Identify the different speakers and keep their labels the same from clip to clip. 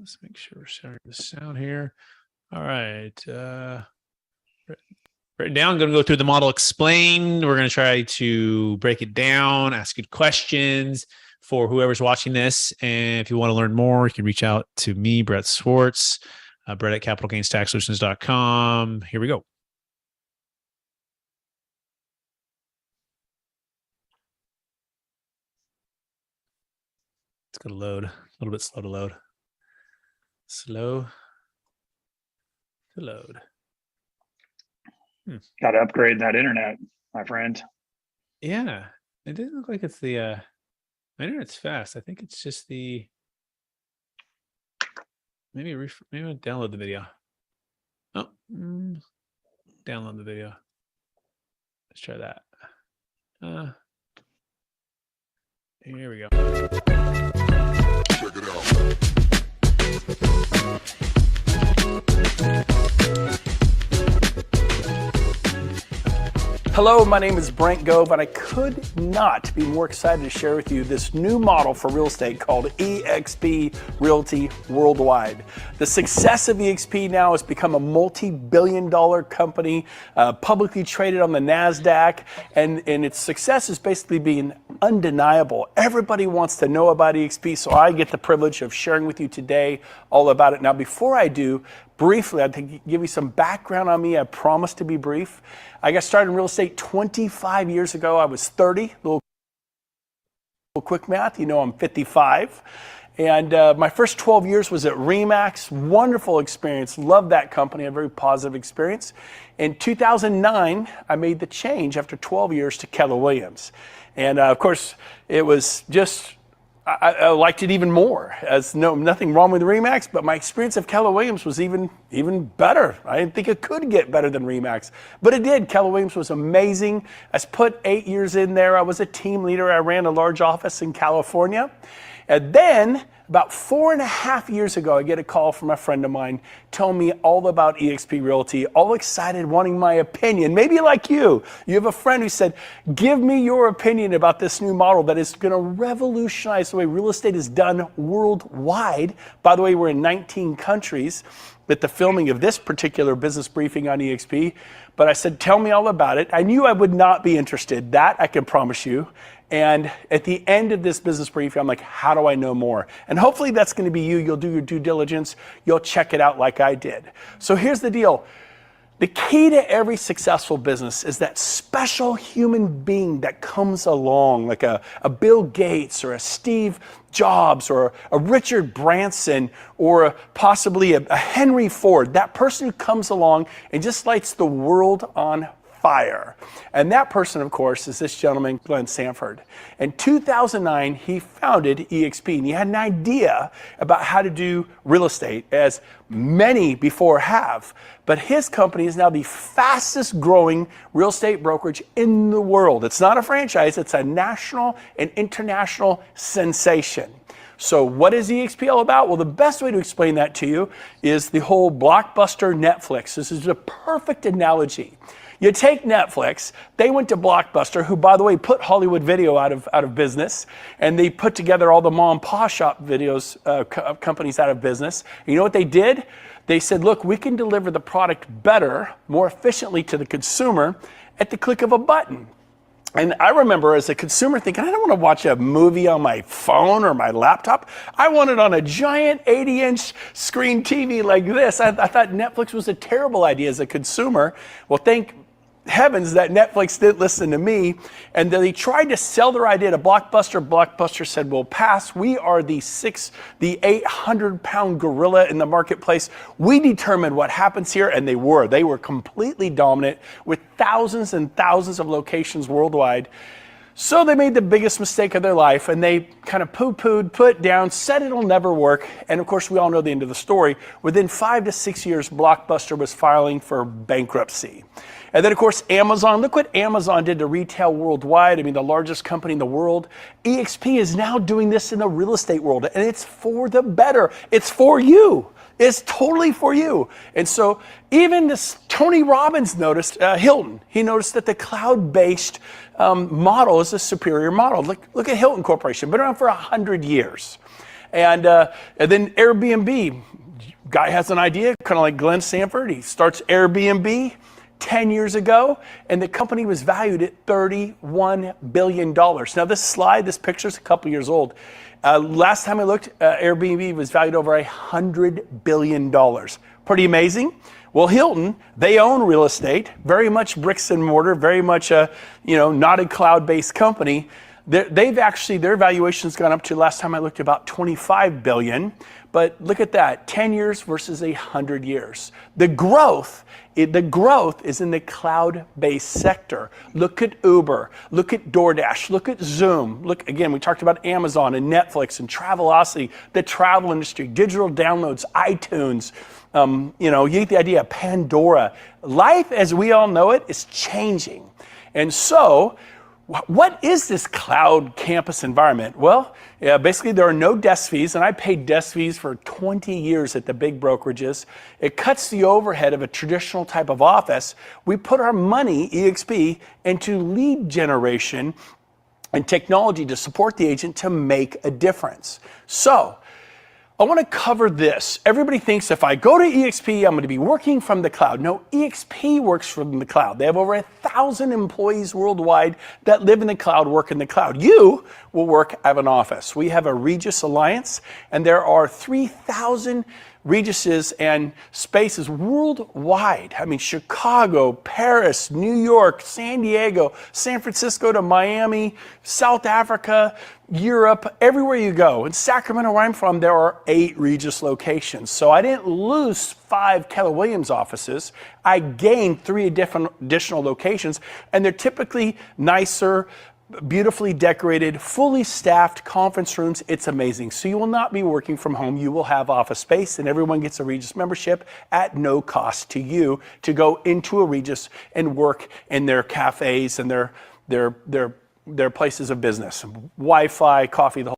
Speaker 1: Let's make sure we're sharing the sound here. All right. Right now, I'm going to go through the model explain. We're going to try to break it down, ask good questions for whoever's watching this. And if you want to learn more, you can reach out to me, Brett Swartz, Brett at capitalgainstaxsolutions.com. Here we go. It's going to load. A little bit slow to load. Slow to load.
Speaker 2: Got to upgrade that internet, my friend.
Speaker 1: Yeah, it doesn't look like it's the my internet's fast. I think it's just the maybe I'll download the video. Oh, download the video. Let's try that. Here we go. Check it out.
Speaker 3: Hello, my name is Brent Gove, and I could not be more excited to share with you this new model for real estate called eXp Realty Worldwide. The success of eXp now has become a multi-billion-dollar company, publicly traded on the NASDAQ, and its success is basically being undeniable. Everybody wants to know about eXp, so I get the privilege of sharing with you today all about it. Now, before I do, briefly, I'd give you some background on me. I promise to be brief. I got started in real estate 25 years ago. I was 30, little quick math, you know I'm 55. And my first 12 years was at RE/MAX, wonderful experience, loved that company, a very positive experience. In 2009, I made the change after 12 years to Keller Williams. And of course, it was just, I liked it even more. As nothing wrong with RE/MAX, but my experience of Keller Williams was even better. I didn't think it could get better than RE/MAX, but it did. Keller Williams was amazing. I put 8 years in there. I was a team leader. I ran a large office in California. And then about 4.5 years ago, I get a call from a friend of mine telling me all about eXp Realty, all excited, wanting my opinion. Maybe like you have a friend who said, give me your opinion about this new model that is going to revolutionize the way real estate is done worldwide. By the way, we're in 19 countries with the filming of this particular business briefing on eXp. But I said, tell me all about it. I knew I would not be interested. That I can promise you. And at the end of this business briefing, I'm like, how do I know more? And hopefully that's going to be you. You'll do your due diligence. You'll check it out like I did. So here's the deal. The key to every successful business is that special human being that comes along, like a Bill Gates or a Steve Jobs or a Richard Branson or possibly a Henry Ford. That person who comes along and just lights the world on fire. And that person, of course, is this gentleman, Glenn Sanford. In 2009, he founded eXp, and he had an idea about how to do real estate, as many before have. But his company is now the fastest growing real estate brokerage in the world. It's not a franchise, it's a national and international sensation. So what is eXp all about? Well, the best way to explain that to you is the whole Blockbuster Netflix. This is a perfect analogy. You take Netflix, they went to Blockbuster, who, by the way, put Hollywood Video out of business, and they put together all the mom and pop shop videos companies out of business. And you know what they did? They said, look, we can deliver the product better, more efficiently to the consumer at the click of a button. And I remember as a consumer thinking, I don't want to watch a movie on my phone or my laptop. I want it on a giant 80-inch screen TV like this. I thought Netflix was a terrible idea as a consumer. Well, thank heavens that Netflix didn't listen to me, and they tried to sell their idea to Blockbuster. Blockbuster said, we'll pass. We are the 800-pound gorilla in the marketplace. We determine what happens here, and they were completely dominant with thousands and thousands of locations worldwide. So they made the biggest mistake of their life, and they kind of poo-pooed, put down, said it'll never work. And of course, we all know the end of the story. Within 5 to 6 years, Blockbuster was filing for bankruptcy. And then, of course, Amazon. Look what Amazon did to retail worldwide. I mean, the largest company in the world. eXp is now doing this in the real estate world, and it's for the better. It's for you. It's totally for you. And so even this Tony Robbins noticed, Hilton, he noticed that the cloud-based model is a superior model. Look at Hilton Corporation, been around for 100 years. And then Airbnb, guy has an idea, kind of like Glenn Sanford. He starts Airbnb 10 years ago, and the company was valued at $31 billion. Now this picture is a couple years old. Last time I looked, Airbnb was valued over $100 billion. Pretty amazing. Well, Hilton, they own real estate, very much bricks and mortar, very much a, not a cloud-based company. Their valuation's gone up to, last time I looked, about $25 billion. But look at that, 10 years versus 100 years. The growth is in the cloud-based sector. Look at Uber, look at DoorDash, look at Zoom. Look, again, we talked about Amazon and Netflix and Travelocity, the travel industry, digital downloads, iTunes. You get the idea, Pandora. Life as we all know it is changing. And so, what is this cloud campus environment? Well, basically there are no desk fees, and I paid desk fees for 20 years at the big brokerages. It cuts the overhead of a traditional type of office. We put our money, EXP, into lead generation and technology to support the agent to make a difference. So, I want to cover this. Everybody thinks if I go to EXP, I'm going to be working from the cloud. No, EXP works from the cloud. They have over 1,000 employees worldwide that live in the cloud, work in the cloud. You will work at an office. We have a Regis Alliance, and there are 3,000 Regises and spaces worldwide. I mean, Chicago, Paris, New York, San Diego, San Francisco to Miami, South Africa, Europe, everywhere you go. In Sacramento, where I'm from, there are 8 Regis locations. So I didn't lose 5 Keller Williams offices. I gained 3 different additional locations, and they're typically nicer, beautifully decorated, fully staffed conference rooms. It's amazing. So you will not be working from home. You will have office space, and everyone gets a Regis membership at no cost to you to go into a Regis and work in their cafes and their places of business. Wi-Fi, coffee, the whole.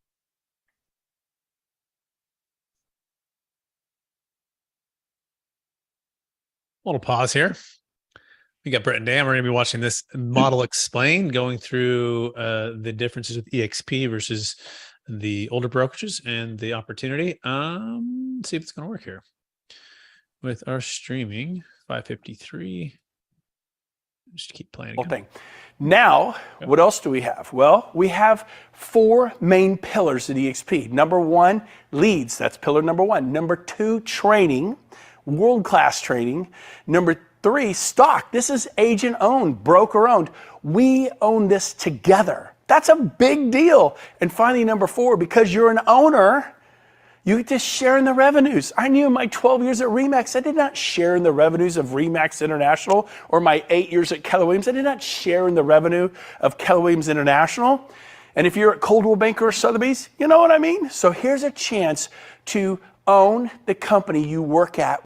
Speaker 1: Little pause here. We got Brett and Dan. We're going to be watching this model explained, going through the differences with EXP versus the older brokerages and the opportunity. See if it's going to work here with our streaming 553. Just keep playing again.
Speaker 3: Now, what else do we have? Well, we have 4 main pillars at EXP. Number 1, leads. That's pillar number 1. Number 2, training, world-class training. Number 3, stock. This is agent-owned, broker-owned. We own this together. That's a big deal. And finally, number 4, because you're an owner, you get to share in the revenues. I knew in my 12 years at RE/MAX, I did not share in the revenues of RE/MAX International, or my 8 years at Keller Williams, I did not share in the revenue of Keller Williams International. And if you're at Coldwell Banker or Sotheby's, you know what I mean? So here's a chance to own the company you work at.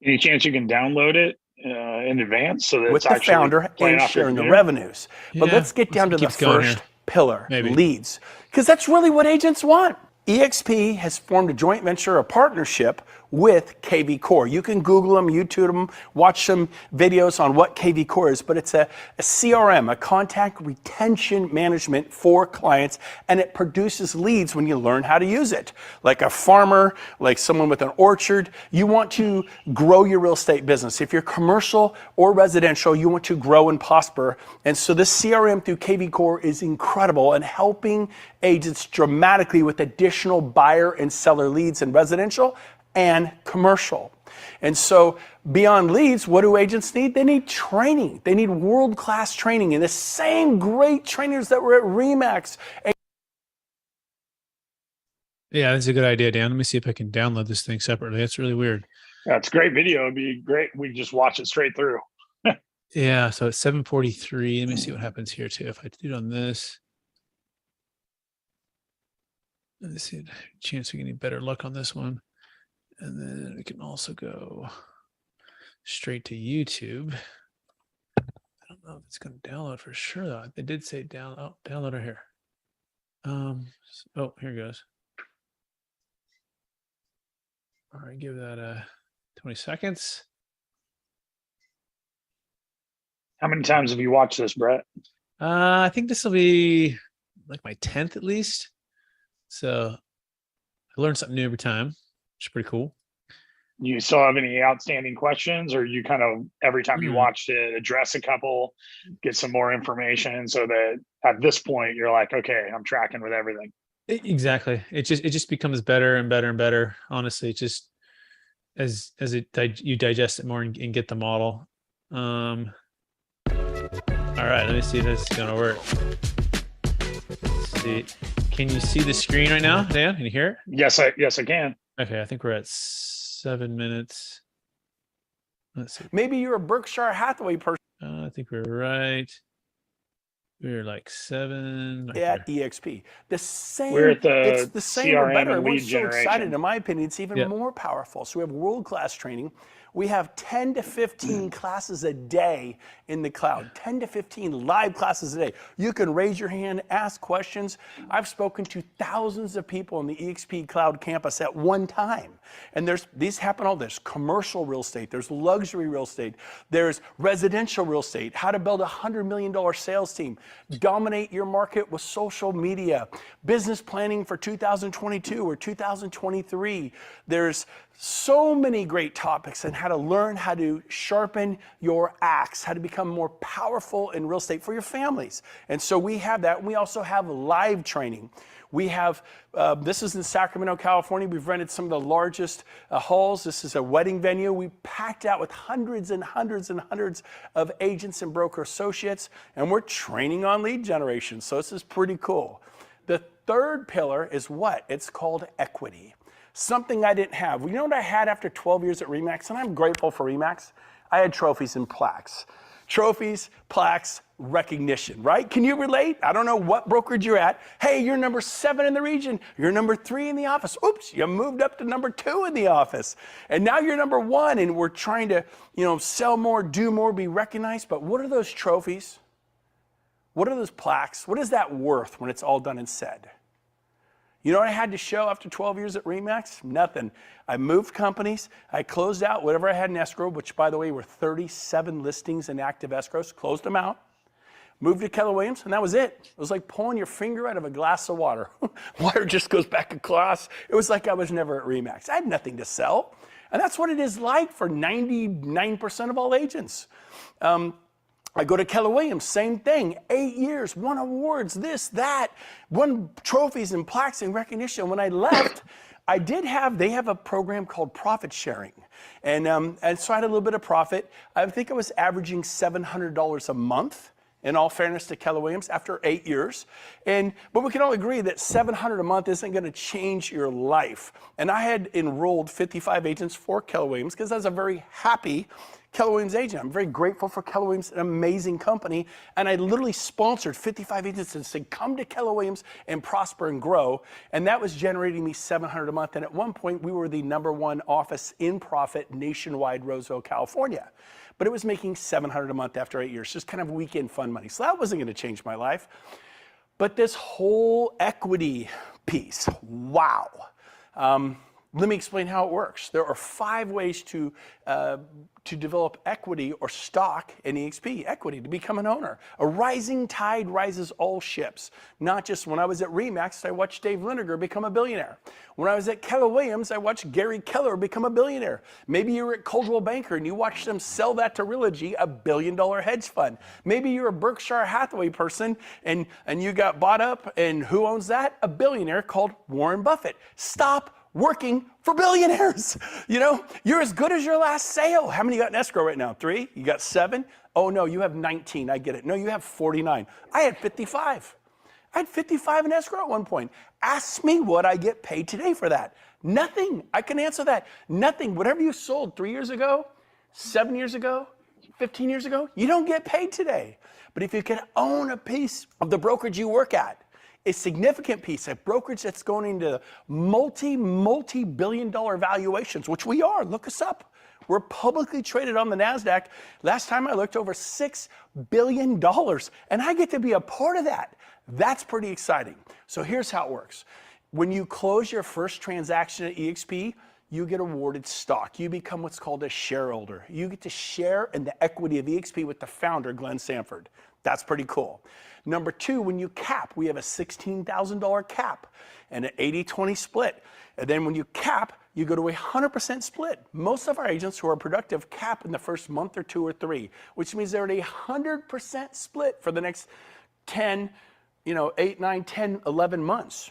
Speaker 2: Any chance you can download it in advance so that
Speaker 3: with
Speaker 2: it's
Speaker 3: the founder and sharing the revenues. But let's get down to the first pillar, leads, because that's really what agents want. EXP has formed a joint venture, a partnership with KV Core. You can Google them, YouTube them, watch some videos on what KV Core is, but it's a CRM, a contact retention management for clients, and it produces leads when you learn how to use it. Like a farmer, like someone with an orchard, you want to grow your real estate business. If you're commercial or residential, you want to grow and prosper. And so this CRM through KV Core is incredible and helping agents dramatically with additional buyer and seller leads in residential and commercial. And so beyond leads, what do agents need? They need training. They need world-class training, and the same great trainers that were at RE/MAX.
Speaker 1: Yeah, that's a good idea, Dan. Let me see if I can download this thing separately. That's really weird.
Speaker 2: That's great video. It'd be great. We just watch it straight through.
Speaker 1: Yeah, so it's 7:43. Let me see what happens here too. If I do it on this. Let's see, chance we can get better luck on this one. And then we can also go straight to YouTube. I don't know if it's going to download for sure though. They did say download it here. Oh, here it goes. All right, give that 20 seconds.
Speaker 2: How many times have you watched this, Brett?
Speaker 1: I think this will be like my 10th at least. So I learned something new every time, which is pretty cool.
Speaker 2: You still have any outstanding questions, or you kind of every time you watched it address a couple, get some more information, so that at this point you're like, okay, I'm tracking with everything.
Speaker 1: Exactly. It just becomes better and better and better. Honestly, it just as you digest it more and get the model. All right, let me see if this is gonna work. Let's see. Can you see the screen right now, Dan? Can you hear it?
Speaker 2: Yes, I can.
Speaker 1: Okay, I think we're at 7 minutes. Let's see.
Speaker 3: Maybe you're a Berkshire Hathaway person.
Speaker 1: I think we're right. We're like 7. Right
Speaker 3: at
Speaker 1: there.
Speaker 3: EXP. The same.
Speaker 2: We're at the
Speaker 3: it's the same or
Speaker 2: CRM
Speaker 3: better.
Speaker 2: and
Speaker 3: We're
Speaker 2: lead
Speaker 3: so
Speaker 2: generation.
Speaker 3: excited. In my opinion, it's even more powerful. So we have world-class training. We have 10 to 15 classes a day in the cloud, 10 to 15 live classes a day. You can raise your hand, ask questions. I've spoken to thousands of people on the EXP Cloud campus at one time. And these happen all. There's commercial real estate, there's luxury real estate, there's residential real estate, how to build a $100 million sales team, dominate your market with social media, business planning for 2022 or 2023. There's so many great topics on how to learn how to sharpen your axe, how to become more powerful in real estate for your families. And so we have that. We also have live training. We have, this is in Sacramento, California. We've rented some of the largest halls. This is a wedding venue. We packed out with hundreds and hundreds and hundreds of agents and broker associates, and we're training on lead generation. So this is pretty cool. The third pillar is what? It's called equity. Something I didn't have. You know what I had after 12 years at RE/MAX? And I'm grateful for RE/MAX. I had trophies and plaques. Trophies, plaques, recognition, right? Can you relate? I don't know what brokerage you're at. Hey, you're number 7 in the region. You're number 3 in the office. Oops, you moved up to number 2 in the office. And now you're number 1, and we're trying to, sell more, do more, be recognized. But what are those trophies? What are those plaques? What is that worth when it's all done and said? You know what I had to show after 12 years at RE/MAX? Nothing. I moved companies. I closed out whatever I had in escrow, which, by the way, were 37 listings in active escrows. Closed them out. Moved to Keller Williams, and that was it. It was like pulling your finger out of a glass of water. Water just goes back across. It was like I was never at RE/MAX. I had nothing to sell. And that's what it is like for 99% of all agents. I go to Keller Williams, same thing, 8 years, won awards, this, that, won trophies and plaques and recognition. When I left, they have a program called profit sharing. And so I had a little bit of profit. I think I was averaging $700 a month, in all fairness to Keller Williams, after 8 years. But we can all agree that $700 a month isn't gonna change your life. And I had enrolled 55 agents for Keller Williams because I was a very happy Keller Williams agent. I'm very grateful for Keller Williams, an amazing company. And I literally sponsored 55 agents and said, come to Keller Williams and prosper and grow. And that was generating me $700 a month. And at one point, we were the #1 office in profit nationwide, Roseville, California. But it was making $700 a month after 8 years, just kind of weekend fun money. So that wasn't gonna change my life. But this whole equity piece, wow. Let me explain how it works. There are 5 ways to develop equity or stock in EXP, equity, to become an owner. A rising tide rises all ships. Not just when I was at RE/MAX, I watched Dave Liniger become a billionaire. When I was at Keller Williams, I watched Gary Keller become a billionaire. Maybe you're at Coldwell Banker and you watched them sell that to Realogy, a $1 billion hedge fund. Maybe you're a Berkshire Hathaway person and you got bought up, and who owns that? A billionaire called Warren Buffett. Stop working for billionaires. You're as good as your last sale. How many you got in escrow right now? 3? You got 7? Oh no, you have 19. I get it. No, you have 49. I had 55. I had 55 in escrow at one point. Ask me what I get paid today for that. Nothing. I can answer that. Nothing. Whatever you sold 3 years ago, 7 years ago, 15 years ago, you don't get paid today. But if you can own a piece of the brokerage you work at, a significant piece, a brokerage that's going into multi-billion dollar valuations, which we are. Look us up. We're publicly traded on the NASDAQ. Last time I looked, over $6 billion, and I get to be a part of that. That's pretty exciting. So here's how it works. When you close your first transaction at EXP, you get awarded stock. You become what's called a shareholder. You get to share in the equity of EXP with the founder, Glenn Sanford. That's pretty cool. Number two, when you cap, we have a $16,000 cap and an 80-20 split. And then when you cap, you go to a 100% split. Most of our agents who are productive cap in the first month or 2 or 3, which means they're at a 100% split for the next 10, 8, 9, 10, 11 months.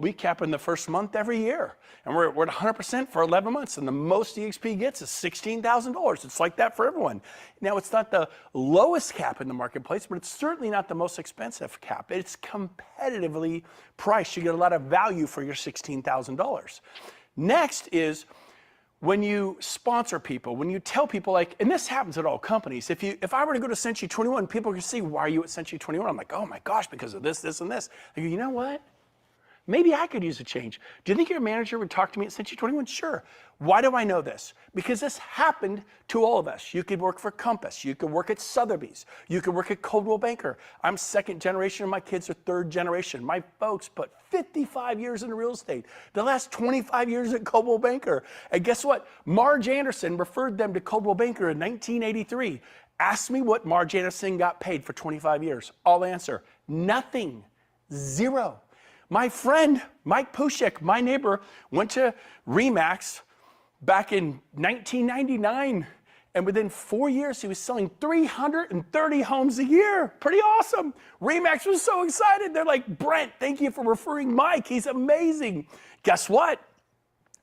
Speaker 3: We cap in the first month every year. And we're at 100% for 11 months. And the most EXP gets is $16,000. It's like that for everyone. Now, it's not the lowest cap in the marketplace, but it's certainly not the most expensive cap. It's competitively priced. You get a lot of value for your $16,000. Next is when you sponsor people, when you tell people, like, and this happens at all companies. If I were to go to Century 21, people can see, why are you at Century 21? I'm like, oh my gosh, because of this, this, and this. I go, you know what? Maybe I could use a change. Do you think your manager would talk to me at Century 21? Sure. Why do I know this? Because this happened to all of us. You could work for Compass. You could work at Sotheby's. You could work at Coldwell Banker. I'm second generation and my kids are third generation. My folks put 55 years into real estate. The last 25 years at Coldwell Banker. And guess what? Marge Anderson referred them to Coldwell Banker in 1983. Ask me what Marge Anderson got paid for 25 years. I'll answer. Nothing. Zero. My friend, Mike Pushek, my neighbor, went to RE/MAX back in 1999. And within 4 years, he was selling 330 homes a year. Pretty awesome. RE/MAX was so excited. They're like, Brent, thank you for referring Mike. He's amazing. Guess what?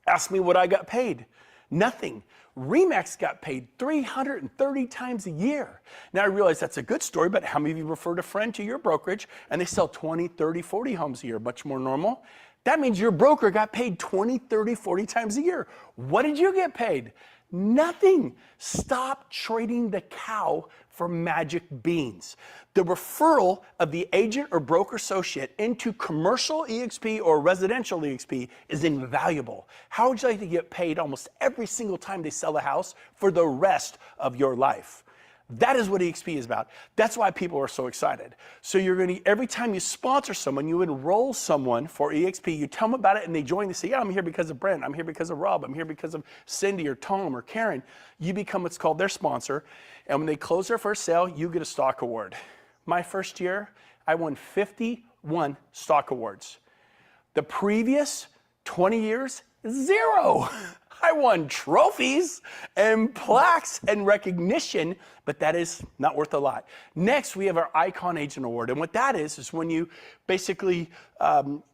Speaker 3: Ask me what I got paid. Nothing. RE/MAX got paid 330 times a year. Now I realize that's a good story, but how many of you referred a friend to your brokerage and they sell 20, 30, 40 homes a year, much more normal? That means your broker got paid 20, 30, 40 times a year. What did you get paid? Nothing. Stop trading the cow for magic beans. The referral of the agent or broker associate into commercial EXP or residential EXP is invaluable. How would you like to get paid almost every single time they sell a house for the rest of your life? That is what EXP is about. That's why people are so excited. So you're going to, every time you sponsor someone, you enroll someone for EXP, you tell them about it and they join, they say, yeah, I'm here because of Brent, I'm here because of Rob, I'm here because of Cindy or Tom or Karen. You become what's called their sponsor. And when they close their first sale, you get a stock award. My first year, I won 51 stock awards. The previous 20 years, 0. I won trophies and plaques and recognition, but that is not worth a lot. Next, we have our Icon Agent Award. And what that is when you basically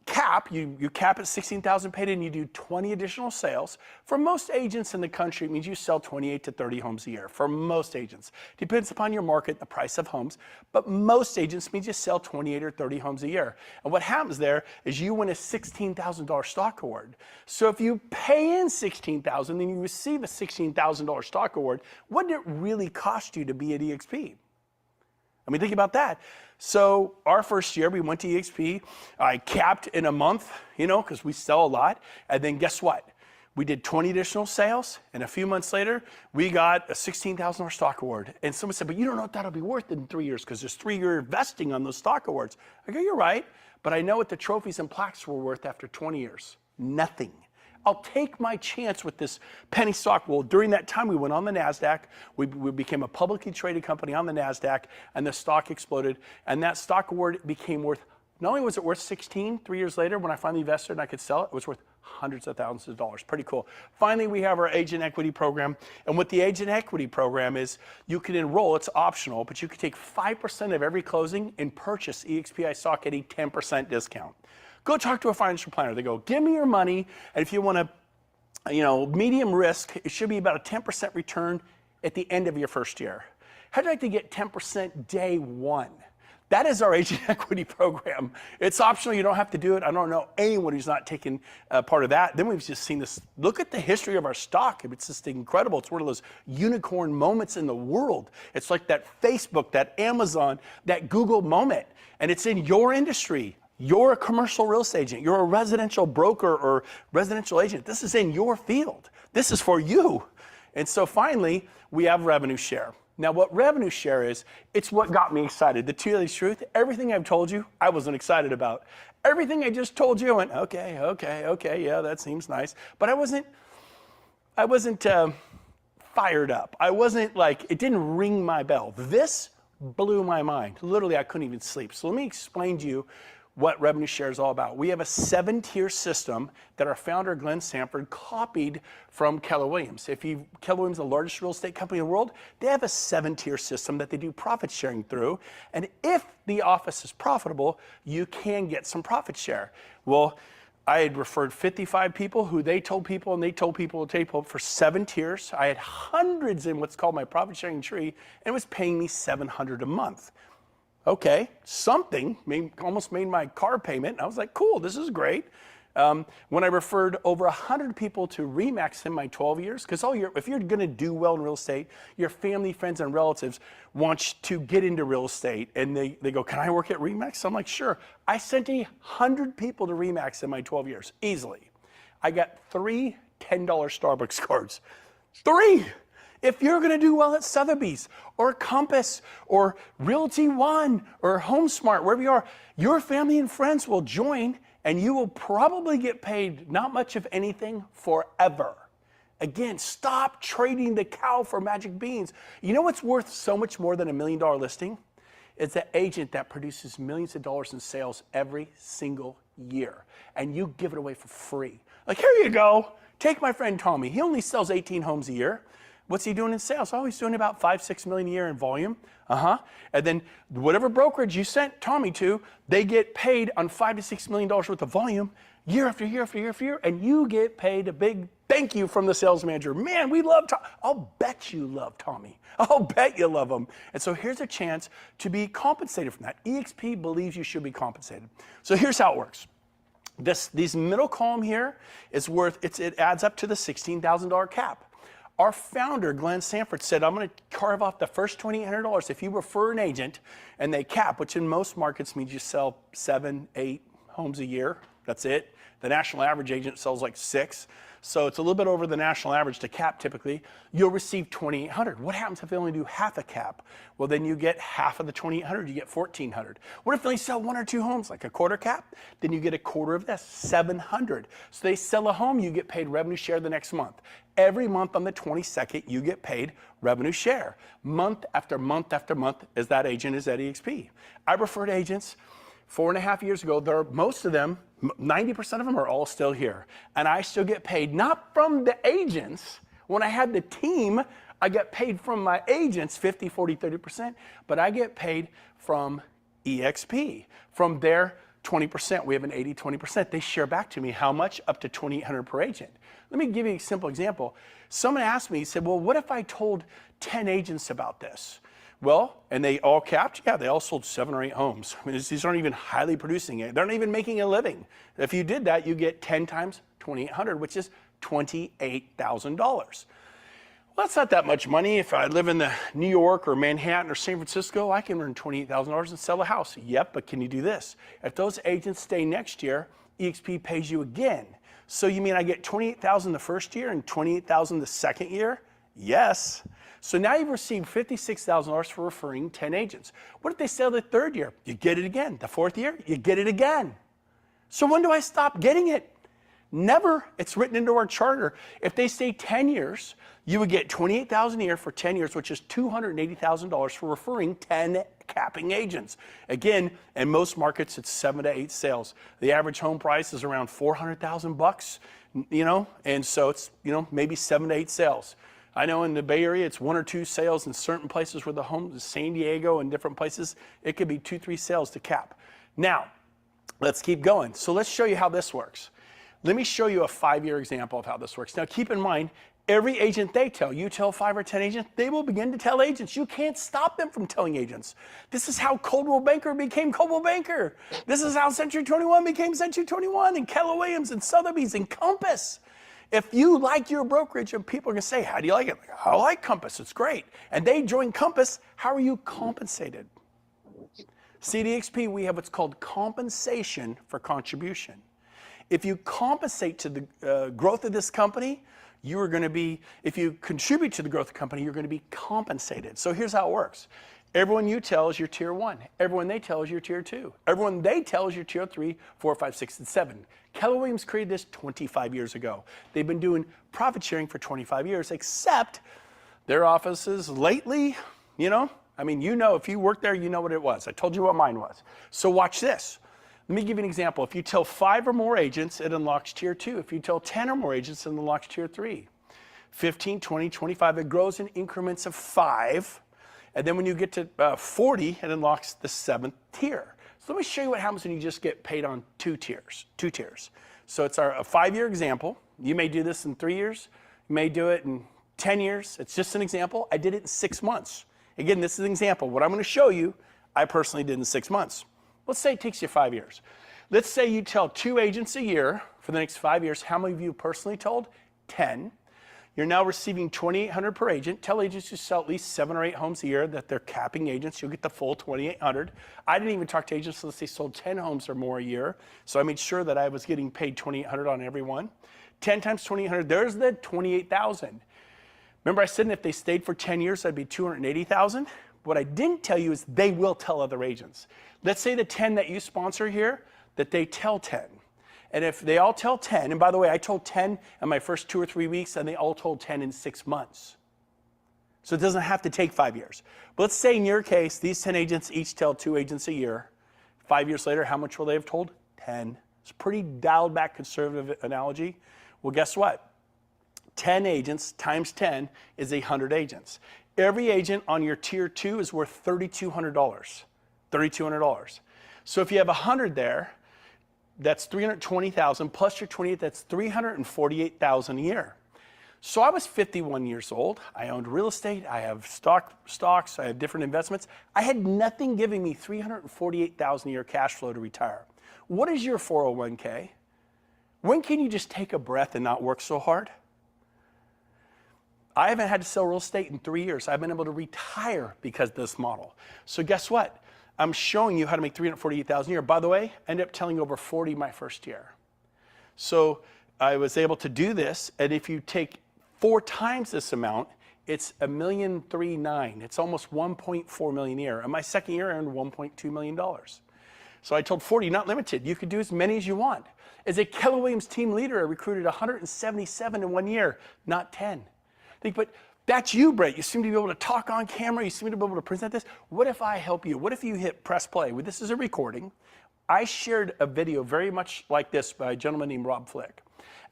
Speaker 3: cap, you cap at 16,000 paid and you do 20 additional sales. For most agents in the country, it means you sell 28 to 30 homes a year. For most agents. Depends upon your market, the price of homes, but most agents means you sell 28 or 30 homes a year. And what happens there is you win a $16,000 stock award. So if you pay in $16,000 and you receive a $16,000 stock award, what did it really cost you to be at EXP? I mean, think about that. So our first year, we went to EXP. I capped in a month, because we sell a lot. And then guess what? We did 20 additional sales. And a few months later, we got a $16,000 stock award. And someone said, but you don't know what that'll be worth in 3 years because there's 3-year vesting on those stock awards. I go, you're right. But I know what the trophies and plaques were worth after 20 years. Nothing. I'll take my chance with this penny stock. Well, during that time, we went on the NASDAQ. We became a publicly traded company on the NASDAQ, and the stock exploded. And that stock award became worth, not only was it worth 16 3 years later when I finally invested and I could sell it, it was worth hundreds of thousands of dollars. Pretty cool. Finally, we have our agent equity program. And what the agent equity program is, you can enroll, it's optional, but you can take 5% of every closing and purchase EXPI stock at a 10% discount. Go talk to a financial planner. They go, give me your money, and if you want to, medium risk, it should be about a 10% return at the end of your first year. How'd you like to get 10% day one? That is our agent equity program. It's optional. You don't have to do it. I don't know anyone who's not taken part of that. Then we've just seen this. Look at the history of our stock. It's just incredible. It's one of those unicorn moments in the world. It's like that Facebook, that Amazon, that Google moment, and it's in your industry. You're a commercial real estate agent. You're a residential broker or residential agent. This is in your field. This is for you. And so finally, we have revenue share. Now, what revenue share is, it's what got me excited. The truth, everything I've told you, I wasn't excited about. Everything I just told you, I went, okay, yeah, that seems nice. But I wasn't fired up. I wasn't like, it didn't ring my bell. This blew my mind. Literally, I couldn't even sleep. So let me explain to you what revenue share is all about. We have a 7-tier system that our founder, Glenn Sanford, copied from Keller Williams. Keller Williams, the largest real estate company in the world, they have a 7-tier system that they do profit sharing through. And if the office is profitable, you can get some profit share. Well, I had referred 55 people who they told people, and they told people for 7 tiers. I had hundreds in what's called my profit sharing tree, and it was paying me $700 a month. Okay, something almost made my car payment. I was like, cool, this is great. When I referred over 100 people to Remax in my 12 years, because if you're going to do well in real estate, your family, friends, and relatives want to get into real estate, and they go, can I work at Remax? I'm like, sure. I sent 100 people to Remax in my 12 years, easily. I got 3 $10 Starbucks cards. 3! If you're going to do well at Sotheby's or Compass or Realty One or HomeSmart, wherever you are, your family and friends will join, and you will probably get paid not much of anything forever. Again, stop trading the cow for magic beans. You know what's worth so much more than $1 million listing? It's an agent that produces millions of dollars in sales every single year, and you give it away for free. Like, here you go. Take my friend Tommy. He only sells 18 homes a year. What's he doing in sales? Oh, he's doing about 5-6 million a year in volume. And then whatever brokerage you sent Tommy to, they get paid on $5 to $6 million worth of volume year after year after year after year, and you get paid a big thank you from the sales manager. Man, we love Tommy. I'll bet you love Tommy. I'll bet you love him. And so here's a chance to be compensated from that. EXP believes you should be compensated. So here's how it works. These middle column here is worth, it adds up to the $16,000 cap. Our founder, Glenn Sanford, said, I'm going to carve off the first $2,800 if you refer an agent and they cap, which in most markets means you sell 7, 8 homes a year. That's it. The national average agent sells like 6. So it's a little bit over the national average to cap typically. You'll receive $2,800. What happens if they only do half a cap? Well, then you get half of the $2,800, you get $1,400. What if they sell 1 or 2 homes, like a quarter cap? Then you get a quarter of this, $700. So they sell a home, you get paid revenue share the next month. Every month on the 22nd, you get paid revenue share. Month after month after month, as that agent is at EXP. I referred agents 4.5 years ago. Most of them, 90% of them are all still here. And I still get paid, not from the agents. When I had the team, I got paid from my agents, 50, 40, 30%, but I get paid from EXP, from their 20%. We have an 80, 20%. They share back to me how much? Up to $2,800 per agent. Let me give you a simple example. Someone asked me, he said, well, what if I told 10 agents about this? Well, and they all capped? Yeah, they all sold 7 or 8 homes. I mean, these aren't even highly producing it. They're not even making a living. If you did that, you get 10 times $2,800, which is $28,000. Well, that's not that much money. If I live in the New York or Manhattan or San Francisco, I can earn $28,000 and sell a house. Yep, but can you do this? If those agents stay next year, EXP pays you again. So you mean I get $28,000 the first year and $28,000 the second year? Yes. So now you've received $56,000 for referring 10 agents. What if they sell the third year? You get it again. The fourth year, you get it again. So when do I stop getting it? Never. It's written into our charter. If they stay 10 years, you would get $28,000 a year for 10 years, which is $280,000 for referring 10 capping agents. Again, in most markets, it's 7 to 8 sales. The average home price is around $400,000, and so it's, maybe 7 to 8 sales. I know in the Bay Area, it's 1 or 2 sales in certain places where the homes, San Diego and different places, it could be 2, 3 sales to cap. Now, let's keep going. So let's show you how this works. Let me show you a 5-year example of how this works. Now, keep in mind, every agent you tell 5 or 10 agents, they will begin to tell agents. You can't stop them from telling agents. This is how Coldwell Banker became Coldwell Banker. This is how Century 21 became Century 21, and Keller Williams and Sotheby's and Compass. If you like your brokerage and people are going to say, how do you like it? Like, I like Compass, it's great. And they join Compass, how are you compensated? See, at EXP, we have what's called compensation for contribution. If you compensate to the growth of this company, you are going to be, if you contribute to the growth of the company, you're going to be compensated. So here's how it works. Everyone you tell is your tier 1. Everyone they tell is your tier 2. Everyone they tell is your tier 3, 4, 5, 6, and 7. Keller Williams created this 25 years ago. They've been doing profit sharing for 25 years, except their offices lately, I mean, you know, if you worked there, you know what it was. I told you what mine was. So watch this. Let me give you an example. If you tell 5 or more agents, it unlocks tier 2. If you tell 10 or more agents, it unlocks tier 3. 15, 20, 25, it grows in increments of 5. And then when you get to 40, it unlocks the 7th tier. So let me show you what happens when you just get paid on 2 tiers. So it's a 5-year example. You may do this in 3 years. You may do it in 10 years. It's just an example. I did it in 6 months. Again, this is an example. What I'm going to show you, I personally did in 6 months. Let's say it takes you 5 years. Let's say you tell 2 agents a year for the next 5 years. How many of you personally told? 10. You're now receiving $2,800 per agent. Tell agents to sell at least 7 or 8 homes a year that they're capping agents. You'll get the full $2,800. I didn't even talk to agents unless they sold 10 homes or more a year. So I made sure that I was getting paid $2,800 on every one. 10 times $2,800, there's the $28,000. Remember I said if they stayed for 10 years, that'd be $280,000. What I didn't tell you is they will tell other agents. Let's say the 10 that you sponsor here, that they tell 10. And if they all tell 10, and by the way, I told 10 in my first 2 or 3 weeks, and they all told 10 in 6 months. So it doesn't have to take 5 years. But let's say in your case, these 10 agents each tell 2 agents a year. 5 years later, how much will they have told? 10. It's a pretty dialed back conservative analogy. Well, guess what? 10 agents times 10 is 100 agents. Every agent on your tier 2 is worth $3,200. $3,200. So if you have 100 there, that's 320,000 plus your 28, that's 348,000 a year. So I was 51 years old. I owned real estate. I have stocks. I have different investments. I had nothing giving me 348,000 a year cash flow to retire. What is your 401k? When can you just take a breath and not work so hard? I haven't had to sell real estate in 3 years. I've been able to retire because of this model. So guess what? I'm showing you how to make $348,000 a year. By the way, I ended up telling over 40 my first year. So I was able to do this, and if you take 4 times this amount, it's $1,390,000. It's almost $1.4 million a year. And my second year I earned $1.2 million. So I told 40, not limited. You could do as many as you want. As a Keller Williams team leader, I recruited 177 in 1 year, not 10. But that's you, Brett. You seem to be able to talk on camera. You seem to be able to present this. What if I help you? What if you hit press play? Well, this is a recording. I shared a video very much like this by a gentleman named Rob Flick.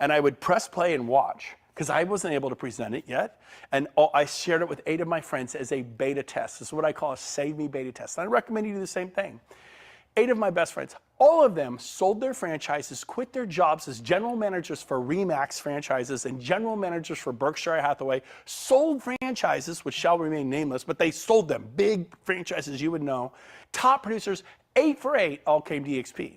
Speaker 3: And I would press play and watch because I wasn't able to present it yet. And I shared it with 8 of my friends as a beta test. This is what I call a Save Me beta test. And I recommend you do the same thing. 8 of my best friends, all of them sold their franchises, quit their jobs as general managers for Remax franchises and general managers for Berkshire Hathaway, sold franchises, which shall remain nameless, but they sold them, big franchises you would know. Top producers, 8 for 8, all came to EXP.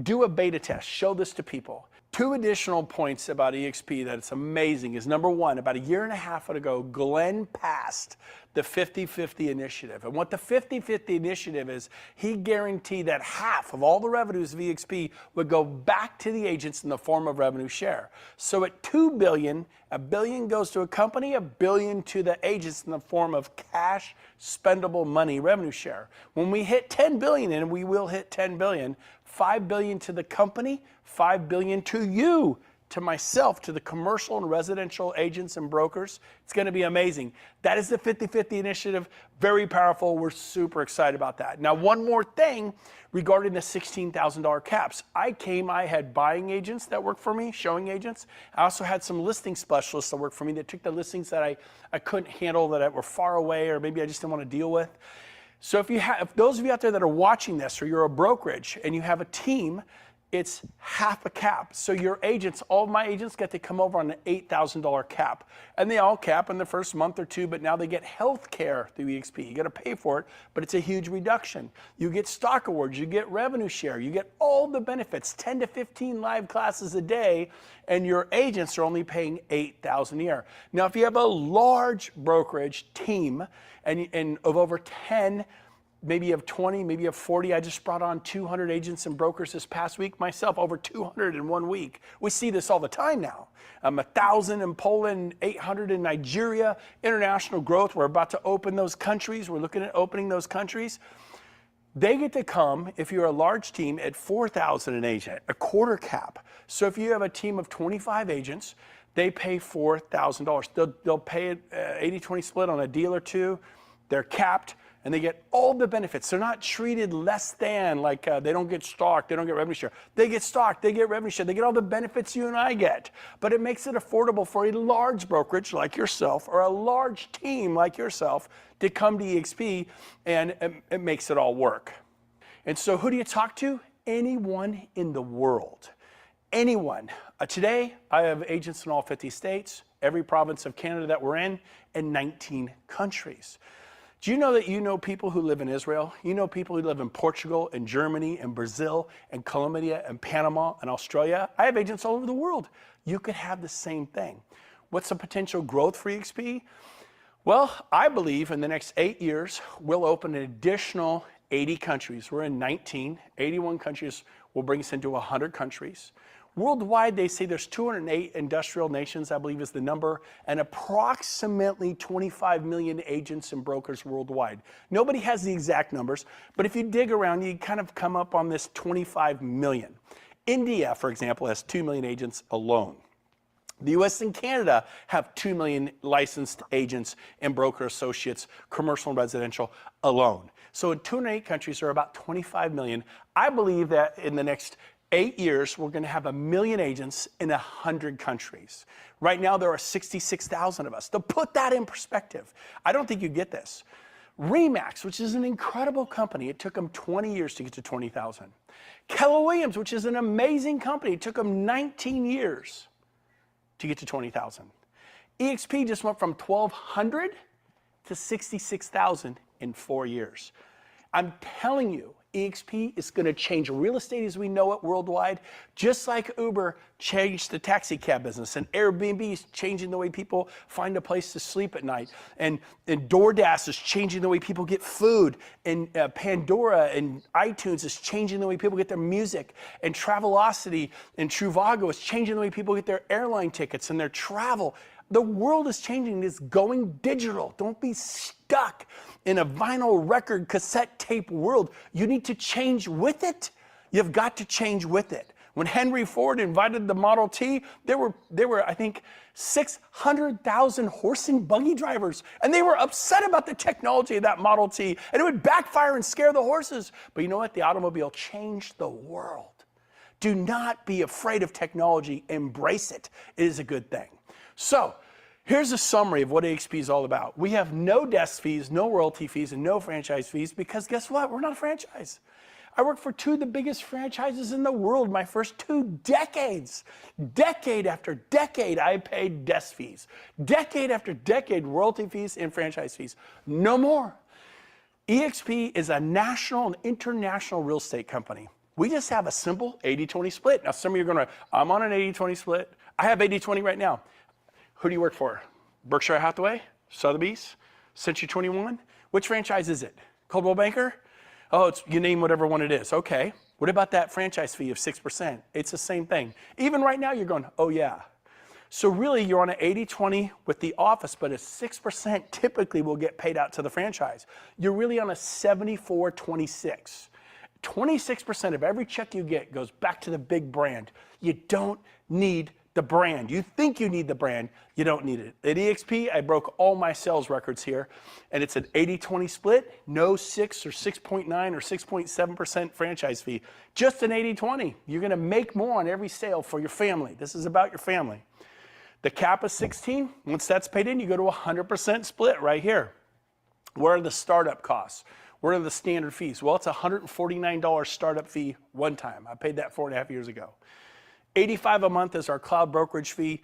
Speaker 3: Do a beta test, show this to people. 2 additional points about EXP that it's amazing is number 1, about a year and a half ago, Glenn passed the 50-50 initiative. And what the 50-50 initiative is, he guaranteed that half of all the revenues of EXP would go back to the agents in the form of revenue share. So at $2 billion, $1 billion goes to a company, $1 billion to the agents in the form of cash spendable money revenue share. When we hit 10 billion, and we will hit 10 billion, 5 billion to the company, 5 billion to you, to myself, to the commercial and residential agents and brokers. It's going to be amazing. That is the 50-50 initiative. Very powerful. We're super excited about that. Now, one more thing regarding the $16,000 caps. I had buying agents that worked for me, showing agents. I also had some listing specialists that worked for me that took the listings that I couldn't handle, that were far away, or maybe I just didn't want to deal with. So if those of you out there that are watching this, or you're a brokerage and you have a team, it's half a cap. So your agents, all of my agents get to come over on an $8,000 cap. And they all cap in the first month or 2, but now they get health care through EXP. You got to pay for it, but it's a huge reduction. You get stock awards, you get revenue share, you get all the benefits, 10 to 15 live classes a day, and your agents are only paying $8,000 a year. Now, if you have a large brokerage team and of over 10, maybe you have 20, maybe you have 40. I just brought on 200 agents and brokers this past week myself, over 200 in 1 week. We see this all the time now. 1,000 in Poland, 800 in Nigeria, international growth. We're about to open those countries. We're looking at opening those countries. They get to come, if you're a large team, at $4,000 an agent, a quarter cap. So if you have a team of 25 agents, they pay $4,000. They'll pay it 80-20 split on a deal or 2. They're capped. and they get all the benefits. They're not treated less than, like they don't get stock, they don't get revenue share. They get stock, they get revenue share, they get all the benefits you and I get. But it makes it affordable for a large brokerage like yourself or a large team like yourself to come to EXP, and it makes it all work. And so who do you talk to? Anyone in the world. Anyone. Today, I have agents in all 50 states, every province of Canada that we're in, and 19 countries. Do you know that you know people who live in Israel? You know people who live in Portugal and Germany and Brazil and Colombia and Panama and Australia? I have agents all over the world. You could have the same thing. What's the potential growth for EXP? Well, I believe in the next 8 years, we'll open an additional 80 countries. We're in 19, 81 countries will bring us into 100 countries. Worldwide, they say there's 208 industrial nations, I believe is the number, and approximately 25 million agents and brokers worldwide. Nobody has the exact numbers, but if you dig around, you kind of come up on this 25 million. India, for example, has 2 million agents alone. The US and Canada have 2 million licensed agents and broker associates, commercial and residential alone. So in 208 countries, there are about 25 million. I believe that in the next 8 years, we're going to have 1 million agents in 100 countries. Right now, there are 66,000 of us. To put that in perspective, I don't think you get this. Remax, which is an incredible company, it took them 20 years to get to 20,000. Keller Williams, which is an amazing company, it took them 19 years to get to 20,000. EXP just went from 1,200 to 66,000 in 4 years. I'm telling you, EXP is going to change real estate as we know it worldwide, just like Uber changed the taxi cab business, and Airbnb is changing the way people find a place to sleep at night, and DoorDash is changing the way people get food, and Pandora and iTunes is changing the way people get their music, and Travelocity and Trivago is changing the way people get their airline tickets and their travel. The world is changing. It's going digital. Don't be stuck in a vinyl record cassette tape world. You need to change with it. You've got to change with it. When Henry Ford invited the Model T, there were I think 600,000 horse and buggy drivers, and they were upset about the technology of that Model T, and it would backfire and scare the horses. But you know what? The automobile changed the world. Do not be afraid of technology. Embrace it. It is a good thing. So here's a summary of what EXP is all about. We have no desk fees, no royalty fees, and no franchise fees because guess what? We're not a franchise. I worked for 2 of the biggest franchises in the world my first 2 decades. Decade after decade, I paid desk fees. Decade after decade, royalty fees and franchise fees. No more. EXP is a national and international real estate company. We just have a simple 80-20 split. Now, some of you are going to, I'm on an 80-20 split. I have 80-20 right now. Who do you work for? Berkshire Hathaway? Sotheby's? Century 21? Which franchise is it? Coldwell Banker? Oh, you name whatever one it is. Okay. What about that franchise fee of 6%? It's the same thing. Even right now, you're going, oh yeah. So really, you're on an 80-20 with the office, but a 6% typically will get paid out to the franchise. You're really on a 74-26. 26% of every check you get goes back to the big brand. You don't need the brand. You think you need the brand, you don't need it. At EXP, I broke all my sales records here, and it's an 80-20 split, no 6 or 6.9 or 6.7% franchise fee, just an 80-20. You're going to make more on every sale for your family. This is about your family. The cap is 16. Once that's paid in, you go to 100% split right here. What are the startup costs? What are the standard fees? Well, it's a $149 startup fee one time. I paid that 4.5 years ago. $85 a month is our cloud brokerage fee.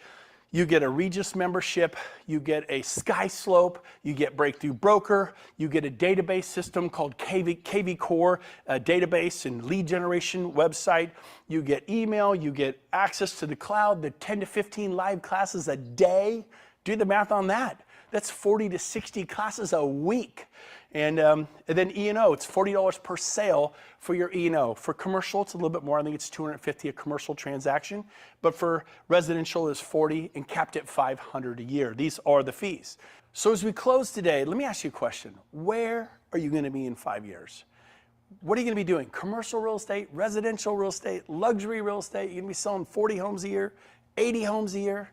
Speaker 3: You get a Regis membership, you get a Sky Slope, you get Breakthrough Broker, you get a database system called KV Core, a database and lead generation website. You get email, you get access to the cloud, the 10 to 15 live classes a day. Do the math on that. That's 40 to 60 classes a week. And then E&O, it's $40 per sale for your E&O. For commercial, it's a little bit more. I think it's $250 a commercial transaction. But for residential, it's $40 and capped at $500 a year. These are the fees. So as we close today, let me ask you a question. Where are you going to be in 5 years? What are you going to be doing? Commercial real estate, residential real estate, luxury real estate? You're going to be selling 40 homes a year, 80 homes a year?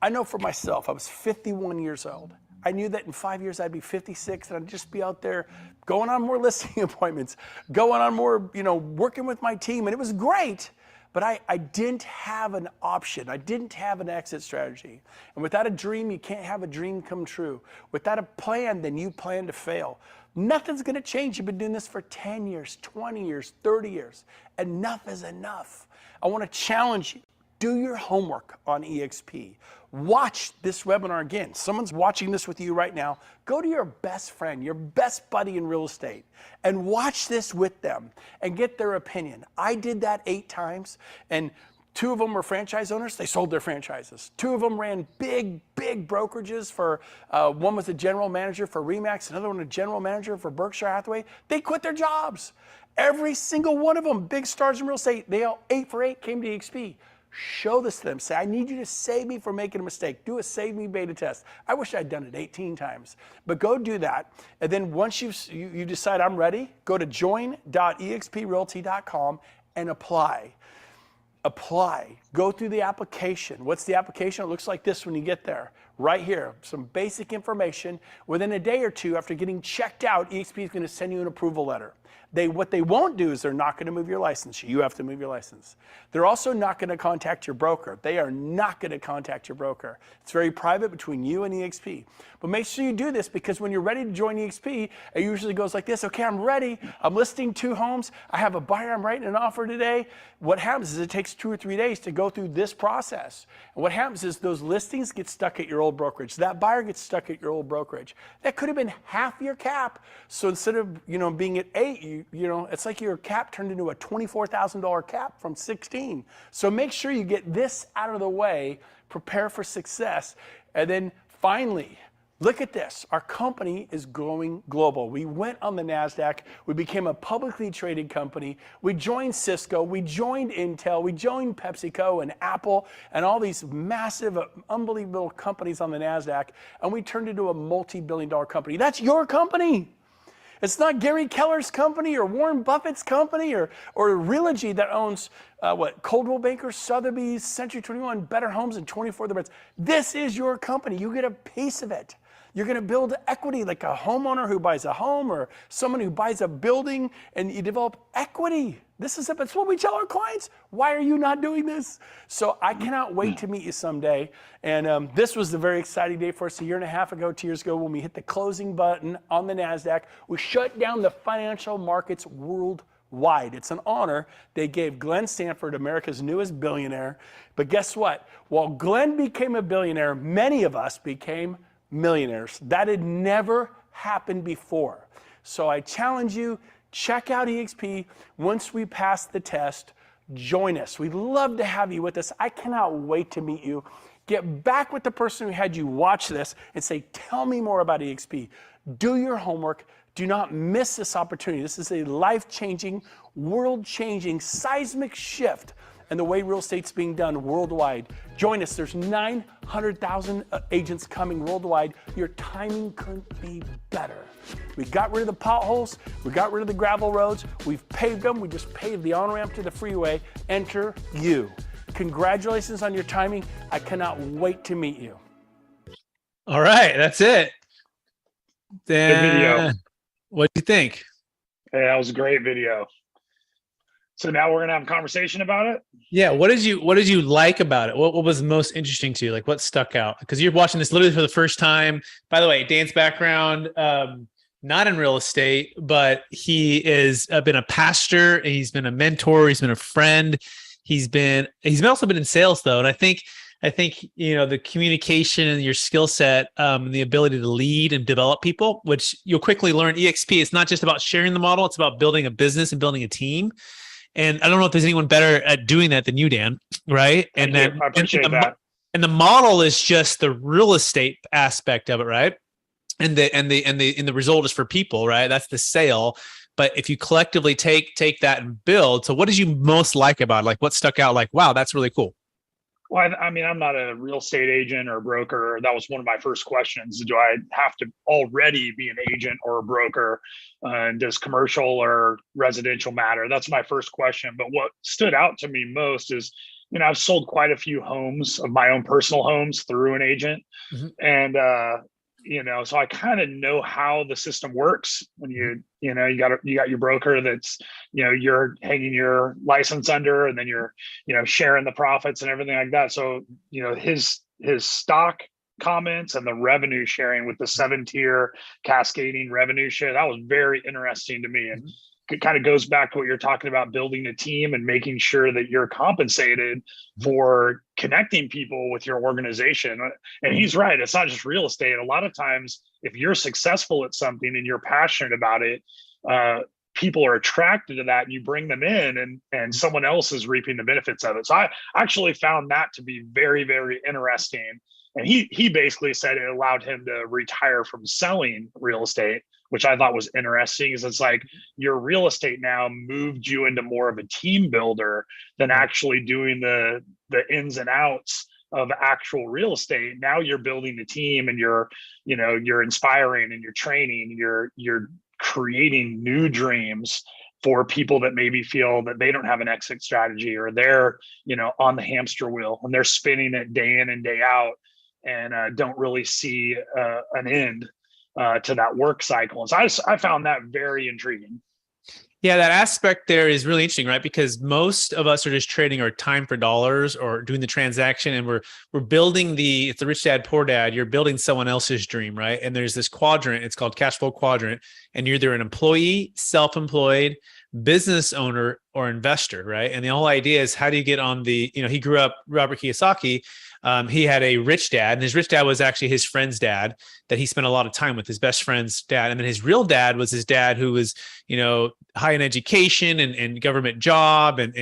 Speaker 3: I know for myself, I was 51 years old. I knew that in 5 years I'd be 56 and I'd just be out there going on more listing appointments, going on more, working with my team. And it was great, but I didn't have an option. I didn't have an exit strategy. And without a dream, you can't have a dream come true. Without a plan, then you plan to fail. Nothing's going to change. You've been doing this for 10 years, 20 years, 30 years. Enough is enough. I want to challenge you. Do your homework on EXP. Watch this webinar again. Someone's watching this with you right now. Go to your best friend, your best buddy in real estate, and watch this with them and get their opinion. I did that 8 times, and 2 of them were franchise owners. They sold their franchises. 2 of them ran big brokerages for, one was a general manager for RE/MAX, another one a general manager for Berkshire Hathaway. They quit their jobs. Every single one of them, big stars in real estate, they all 8 for 8 came to EXP. Show this to them. Say, I need you to save me from making a mistake. Do a save me beta test. I wish I'd done it 18 times. But go do that. And then once you decide I'm ready, go to join.exprealty.com and apply. Apply. Go through the application. What's the application? It looks like this when you get there. Right here, some basic information. Within a day or 2 after getting checked out, EXP is going to send you an approval letter. What they won't do is they're not going to move your license. You have to move your license. They're also not going to contact your broker. They are not going to contact your broker. It's very private between you and EXP. But make sure you do this, because when you're ready to join EXP, it usually goes like this. Okay, I'm ready. I'm listing 2 homes. I have a buyer. I'm writing an offer today. What happens is it takes 2 or 3 days to go through this process. And what happens is those listings get stuck at your old brokerage. That buyer gets stuck at your old brokerage. That could have been half your cap. So instead of being at 8, it's like your cap turned into a $24,000 cap from 16. So make sure you get this out of the way, prepare for success, and then finally, look at this. Our company is going global. We went on the NASDAQ. We became a publicly traded company. We joined Cisco. We joined Intel. We joined PepsiCo and Apple and all these massive, unbelievable companies on the NASDAQ. And we turned into a multi-billion-dollar company. That's your company. It's not Gary Keller's company or Warren Buffett's company or Realogy that owns Coldwell Banker, Sotheby's, Century 21, Better Homes, and 24 other brands. This is your company. You get a piece of it. You're going to build equity like a homeowner who buys a home or someone who buys a building, and you develop equity. It's what we tell our clients. Why are you not doing this? So I cannot wait to meet you someday. And this was a very exciting day for us 1.5 years ago, 2 years ago, when we hit the closing button on the NASDAQ. We shut down the financial markets worldwide. It's an honor. They gave Glenn Sanford, America's newest billionaire. But guess what? While Glenn became a billionaire, many of us became millionaires. That had never happened before. So I challenge you, check out EXP. Once we pass the test, join us. We'd love to have you with us. I cannot wait to meet you. Get back with the person who had you watch this and say, tell me more about EXP. Do your homework. Do not miss this opportunity. This is a life-changing, world-changing, seismic shift in the way real estate's being done worldwide. Join us. There's 900,000 agents coming worldwide. Your timing couldn't be better. We got rid of the potholes. We got rid of the gravel roads. We've paved them. We just paved the on-ramp to the freeway. Enter you. Congratulations on your timing. I cannot wait to meet you.
Speaker 1: All right, that's it.
Speaker 2: Good video.
Speaker 1: What do you think?
Speaker 2: Yeah, that was a great video. So now we're gonna have a conversation about it.
Speaker 1: Yeah. What did you like about it? What was most interesting to you? Like, what stuck out? Because you're watching this literally for the first time. By the way, Dan's background, not in real estate, but he is been a pastor. He's been a mentor. He's been a friend. He's also been in sales though. And I think the communication and your skill set, the ability to lead and develop people, which you'll quickly learn. EXP, it's not just about sharing the model. It's about building a business and building a team. And I don't know if there's anyone better at doing that than you, Dan. Right?
Speaker 2: I appreciate that.
Speaker 1: And the model is just the real estate aspect of it, right? And the result is for people, right? That's the sale. But if you collectively take that and build, so what did you most like about it? Like, what stuck out? Like, wow, that's really cool.
Speaker 2: Well, I mean, I'm not a real estate agent or a broker. That was one of my first questions. Do I have to already be an agent or a broker? Does commercial or residential matter? That's my first question. But what stood out to me most is, I've sold quite a few homes of my own personal homes through an agent. Mm-hmm. And So I kind of know how the system works when you got your broker that's, you're hanging your license under, and then you're, sharing the profits and everything like that. So, his stock comments and the revenue sharing with the 7-tier cascading revenue share, that was very interesting to me. And it kind of goes back to what you're talking about, building a team and making sure that you're compensated for connecting people with your organization. And he's right. It's not just real estate. A lot of times, if you're successful at something and you're passionate about it, people are attracted to that, and you bring them in, and someone else is reaping the benefits of it. So I actually found that to be very, very interesting. And he basically said it allowed him to retire from selling real estate, which I thought was interesting, is it's like your real estate now moved you into more of a team builder than actually doing the ins and outs of actual real estate. Now you're building the team, and you're inspiring, and you're training, and you're creating new dreams for people that maybe feel that they don't have an exit strategy, or they're, on the hamster wheel and they're spinning it day in and day out, and don't really see an end to that work cycle. And so I found that very intriguing.
Speaker 1: Yeah, that aspect there is really interesting, right? Because most of us are just trading our time for dollars or doing the transaction, and we're building it's the rich dad, poor dad. You're building someone else's dream, right? And there's this quadrant, it's called cash flow quadrant, and you're either an employee, self-employed, business owner, or investor, right? And the whole idea is, how do you get on the, he grew up, Robert Kiyosaki, he had a rich dad, and his rich dad was actually his friend's dad that he spent a lot of time with, his best friend's dad. And then his real dad was his dad, who was, high in education and government job, and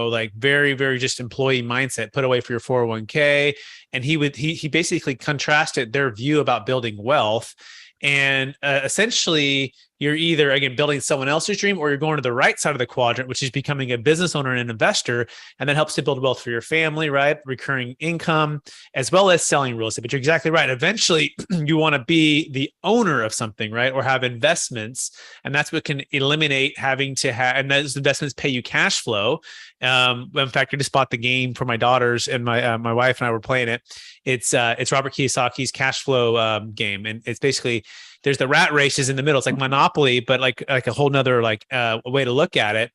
Speaker 1: like very, very just employee mindset, put away for your 401k. And he basically contrasted their view about building wealth. And essentially, you're either, again, building someone else's dream, or you're going to the right side of the quadrant, which is becoming a business owner and an investor. And that helps to build wealth for your family, right? Recurring income, as well as selling real estate. But you're exactly right. Eventually, you want to be the owner of something, right? Or have investments. And that's what can eliminate having to have, and those investments pay you cash flow. In fact, I just bought the game for my daughters, and my wife and I were playing it. It's Robert Kiyosaki's cash flow game. And it's basically, there's the rat races in the middle. It's like Monopoly, but like a whole nother way to look at it.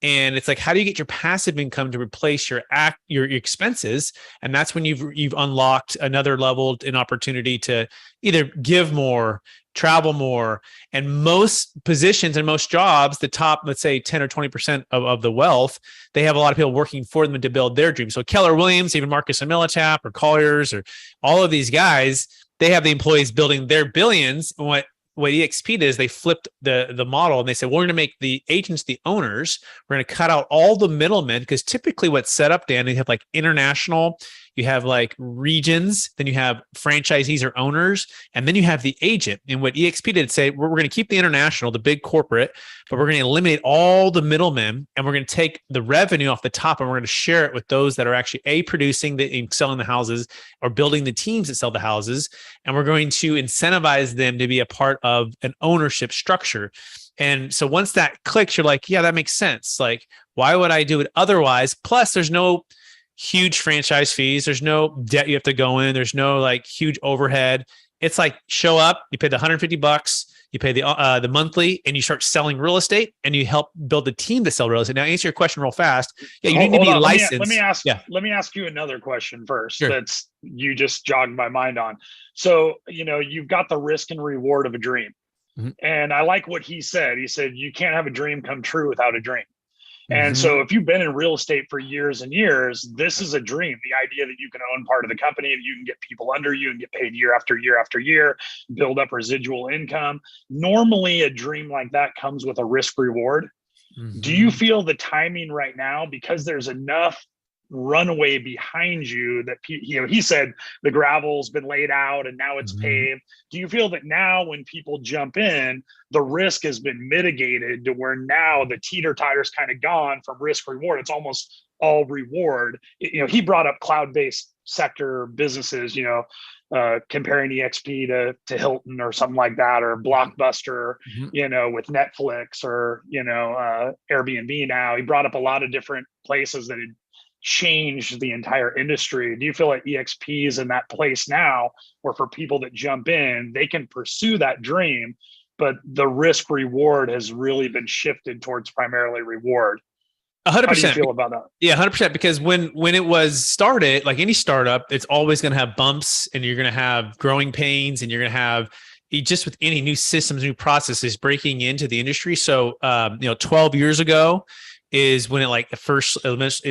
Speaker 1: And it's like, how do you get your passive income to replace your expenses? And that's when you've unlocked another level, an opportunity to either give more, travel more. And most positions and most jobs, the top, let's say 10 or 20% of the wealth, they have a lot of people working for them to build their dreams. So Keller Williams, even Marcus and Millichap, or Colliers, or all of these guys, they have the employees building their billions. And what EXP did is they flipped the model, and they said, we're going to make the agents the owners. We're going to cut out all the middlemen, because typically what's set up, Dan, you have like international, you have like regions, then you have franchisees or owners, and then you have the agent. And what EXP did say, we're going to keep the international, the big corporate, but we're going to eliminate all the middlemen, and we're going to take the revenue off the top, and we're going to share it with those that are actually producing and selling the houses, or building the teams that sell the houses. And we're going to incentivize them to be a part of an ownership structure. And so once that clicks, you're like, yeah, that makes sense. Like, why would I do it otherwise? Plus, there's no huge franchise fees. There's no debt you have to go in. There's no like huge overhead. It's like, show up, you pay the $150, you pay the monthly, and you start selling real estate, and you help build a team to sell real estate. Now, answer your question real fast. Yeah, you need to be licensed.
Speaker 2: Let me ask you another question first.
Speaker 1: Sure.
Speaker 2: That's you just jogged my mind on. So, you've got the risk and reward of a dream. Mm-hmm. And I like what he said. He said, you can't have a dream come true without a dream. And so if you've been in real estate for years and years, this is a dream. The idea that you can own part of the company, and you can get people under you and get paid year after year after year, build up residual income. Normally, a dream like that comes with a risk reward. Mm-hmm. Do you feel the timing right now, because there's enough runway behind you that he said the gravel's been laid out and now it's paved? Do you feel that now when people jump in, the risk has been mitigated to where now the teeter-totter's kind of gone from risk reward? It's almost all reward. He brought up cloud-based sector businesses, comparing EXP to Hilton or something like that, or Blockbuster, with Netflix, or Airbnb. Now he brought up a lot of different places that changed the entire industry. Do you feel like EXP is in that place now where for people that jump in, they can pursue that dream, but the risk reward has really been shifted towards primarily reward?
Speaker 1: 100%.
Speaker 2: How do you feel about that?
Speaker 1: Yeah, 100%. Because when it was started, like any startup, it's always going to have bumps, and you're going to have growing pains, and you're going to have just with any new systems, new processes breaking into the industry. So, 12 years ago is when it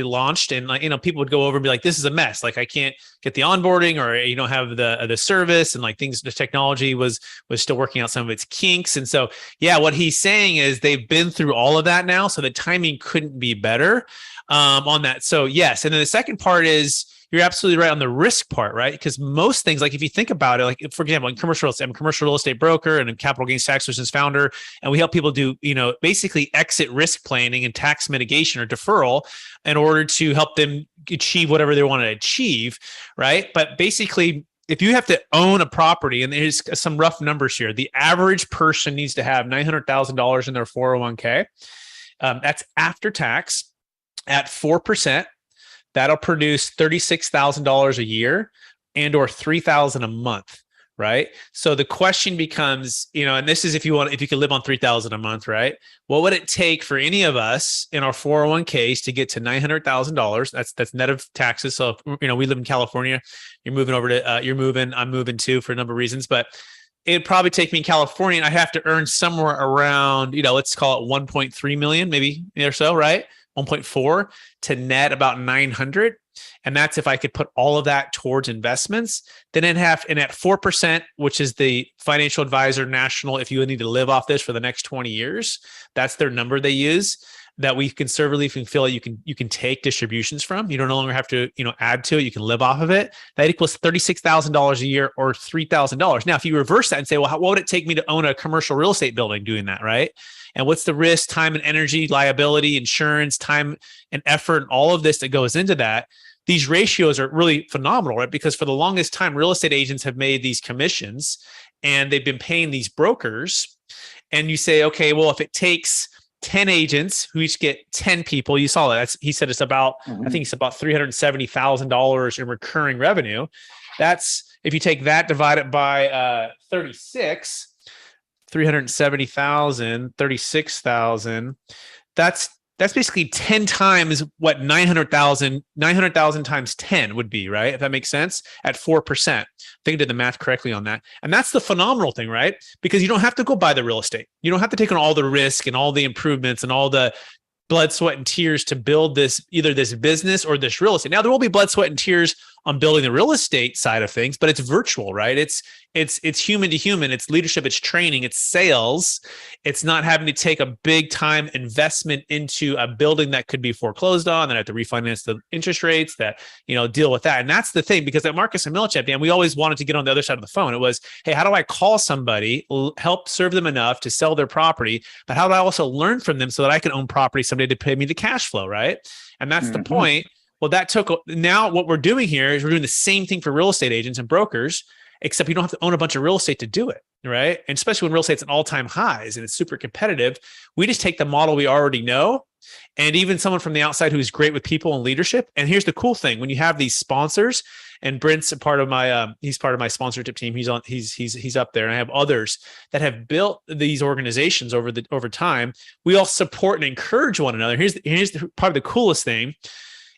Speaker 1: launched, and people would go over and be like, "This is a mess. Like, I can't get the onboarding, or you don't have the service, and like things. The technology was still working out some of its kinks." And so, yeah, what he's saying is they've been through all of that now, so the timing couldn't be better on that. So yes, and then the second part is, you're absolutely right on the risk part, right? Because most things, like if you think about it, like for example, in commercial real estate, I'm a commercial real estate broker and a capital gains tax solutions founder, and we help people do, basically exit risk planning and tax mitigation or deferral in order to help them achieve whatever they want to achieve, right? But basically, if you have to own a property, and there's some rough numbers here, the average person needs to have $900,000 in their 401k. That's after tax at 4%. That'll produce $36,000 a year and or $3,000 a month, right? So the question becomes, and this is if you could live on $3,000 a month, right? What would it take for any of us in our 401ks to get to $900,000? That's net of taxes. So we live in California. You're moving over to I'm moving too for a number of reasons, but it'd probably take me in California, and I have to earn somewhere around, let's call it 1.3 million, maybe or so, right? 1.4 to net about 900. And that's if I could put all of that towards investments. Then and at 4%, which is the financial advisor national, if you need to live off this for the next 20 years, that's their number they use, that we conservatively feel like you can take distributions from. You don't no longer have to, add to it. You can live off of it. That equals $36,000 a year or $3,000. Now, if you reverse that and say, well, what would it take me to own a commercial real estate building doing that, right? And what's the risk, time and energy, liability, insurance, time and effort, and all of this that goes into that? These ratios are really phenomenal, right? Because for the longest time, real estate agents have made these commissions and they've been paying these brokers. And you say, okay, well, if it takes 10 agents who each get 10 people, you saw that. He said it's about, I think it's about $370,000 in recurring revenue. That's, if you take that divided by 36, 370,000, 36,000. That's basically 10 times what 900,000 times 10 would be, right? If that makes sense, at 4%. I think I did the math correctly on that. And that's the phenomenal thing, right? Because you don't have to go buy the real estate. You don't have to take on all the risk and all the improvements and all the blood, sweat, and tears to build either this business or this real estate. Now, there will be blood, sweat, and tears on building the real estate side of things, but it's virtual, right? It's human to human. It's leadership, it's training, it's sales. It's not having to take a big time investment into a building that could be foreclosed on, and have to refinance the interest rates, that, deal with that. And that's the thing, because at Marcus and Millichap, Dan, we always wanted to get on the other side of the phone. It was, hey, how do I call somebody, help serve them enough to sell their property, but how do I also learn from them so that I can own property someday to pay me the cash flow, right? And that's the point. Well, now what we're doing here is we're doing the same thing for real estate agents and brokers, except you don't have to own a bunch of real estate to do it, right? And especially when real estate's at all-time highs and it's super competitive, we just take the model we already know, and even someone from the outside who's great with people and leadership. And here's the cool thing: when you have these sponsors, and Brent's he's part of my sponsorship team. He's up there, and I have others that have built these organizations over time. We all support and encourage one another. Here's probably the coolest thing.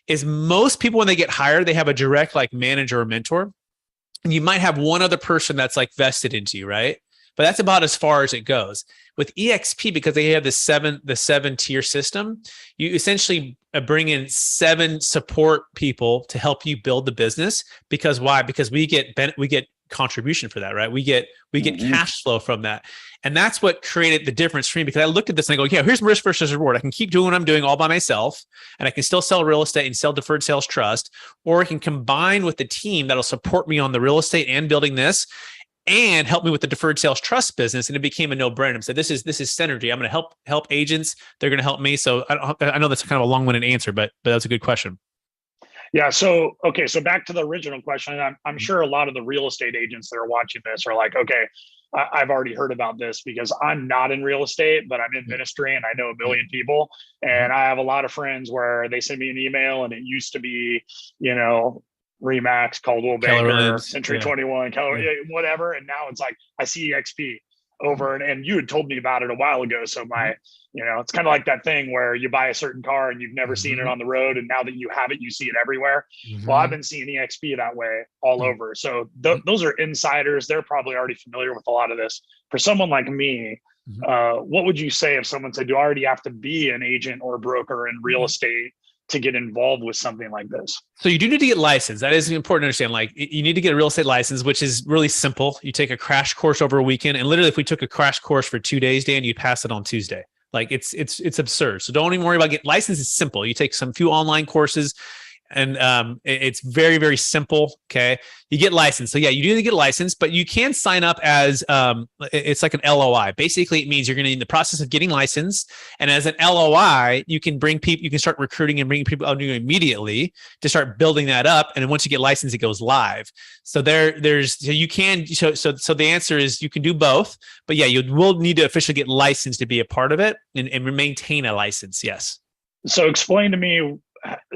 Speaker 1: Is most people, when they get hired, they have a direct manager or mentor. And you might have one other person that's vested into you, right? But that's about as far as it goes. With EXP, because they have the 7-tier system, you essentially bring in 7 support people to help you build the business. Because why? Because we get contribution for that, right? We get cash flow from that. And that's what created the difference for me, because I looked at this and I go, yeah, here's risk versus reward. I can keep doing what I'm doing all by myself, and I can still sell real estate and sell Deferred Sales Trust, or I can combine with the team that'll support me on the real estate and building this, and help me with the Deferred Sales Trust business. And it became a no-brainer. I said, this is synergy. I'm going to help agents. They're going to help me. So I know that's kind of a long-winded answer, but that's a good question.
Speaker 2: Yeah. So back to the original question. I'm sure a lot of the real estate agents that are watching this are like, okay, I've already heard about this because I'm not in real estate, but I'm in ministry and I know a million people. And I have a lot of friends where they send me an email and it used to be, Remax, Caldwell Banker, Century 21, whatever. And now it's like, I see EXP over and you had told me about it a while ago. So it's kind of like that thing where you buy a certain car and you've never seen it on the road. And now that you have it, you see it everywhere. Well, I've been seeing EXP that way all over. So those are insiders. They're probably already familiar with a lot of this. For someone like me, what would you say if someone said, do I already have to be an agent or a broker in real estate to get involved with something like this?
Speaker 1: So you do need to get licensed. That is important to understand. Like, you need to get a real estate license, which is really simple. You take a crash course over a weekend, and literally if we took a crash course for 2 days, Dan, you'd pass it on Tuesday. Like, it's absurd. So don't even worry about getting licensed. It's simple. You take some few online courses, and it's very, very simple. Okay. You get licensed. So yeah, you do need to get licensed, but you can sign up as it's like an LOI. Basically, it means you're going to be in the process of getting licensed. And as an LOI, you can bring people, you can start recruiting and bringing people out immediately to start building that up. And then once you get licensed, it goes live. So the answer is you can do both, but yeah, you will need to officially get licensed to be a part of it and maintain a license. Yes.
Speaker 2: So explain to me,